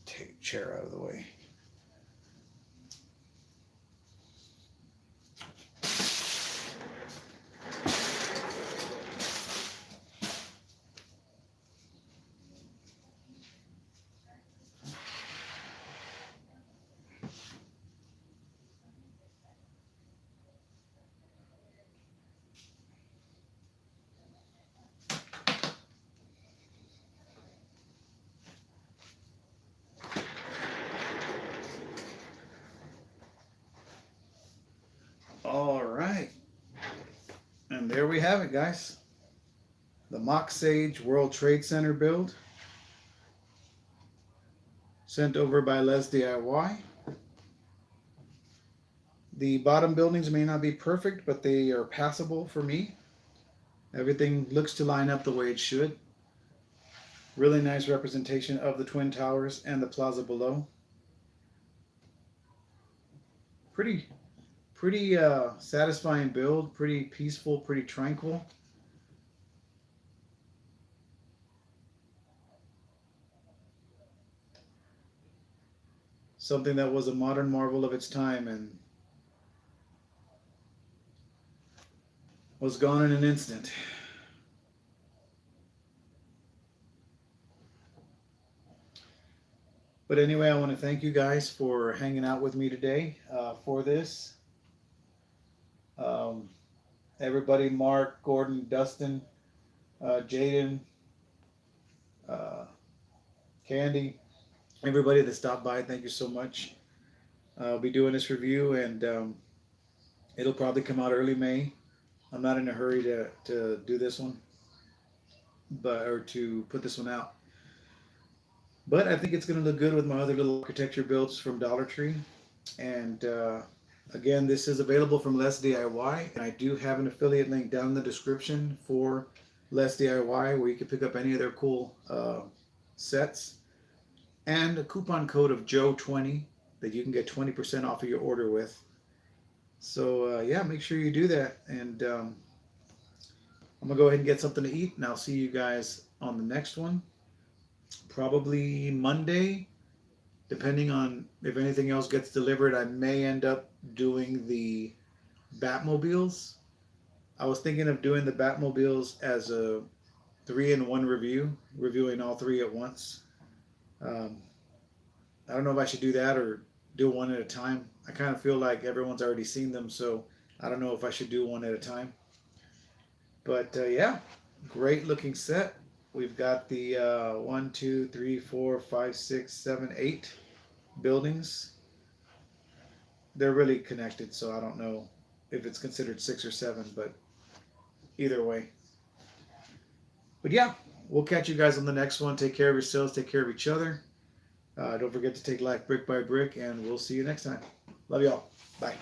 Take chair out of the way. All right. And there we have it, guys. The Mocsage World Trade Center build. sent over by LESDIY. The bottom buildings may not be perfect, but they are passable for me. Everything looks to line up the way it should. Really nice representation of the Twin Towers and the plaza below. Pretty satisfying build, pretty peaceful, pretty tranquil. Something that was a modern marvel of its time and was gone in an instant. But anyway, I want to thank you guys for hanging out with me today for this. Everybody, Mark, Gordon, Dustin, Jaden, Candy, everybody that stopped by, thank you so much. I'll be doing this review, and it'll probably come out early May. I'm not in a hurry to do this one, or to put this one out. But I think it's going to look good with my other little architecture builds from Dollar Tree. And again, this is available from LESDIY. And I do have an affiliate link down in the description for LESDIY, where you can pick up any of their cool sets. And a coupon code of Joe20 that you can get 20% off of your order with. So yeah, make sure you do that. And I'm going to go ahead and get something to eat. And I'll see you guys on the next one. Probably Monday, depending on if anything else gets delivered. I may end up doing the Batmobiles. I was thinking of doing the Batmobiles as a 3-in-1 review, reviewing all three at once. I don't know if I should do that or do one at a time. I kind of feel like everyone's already seen them, so I don't know if I should do one at a time. But yeah, great looking set. We've got the 1, 2, 3, 4, 5, 6, 7, 8 buildings. They're really connected, so I don't know if it's considered 6 or 7, but either way. But yeah, we'll catch you guys on the next one. Take care of yourselves, take care of each other. Don't forget to take life brick by brick, and we'll see you next time. Love y'all. Bye.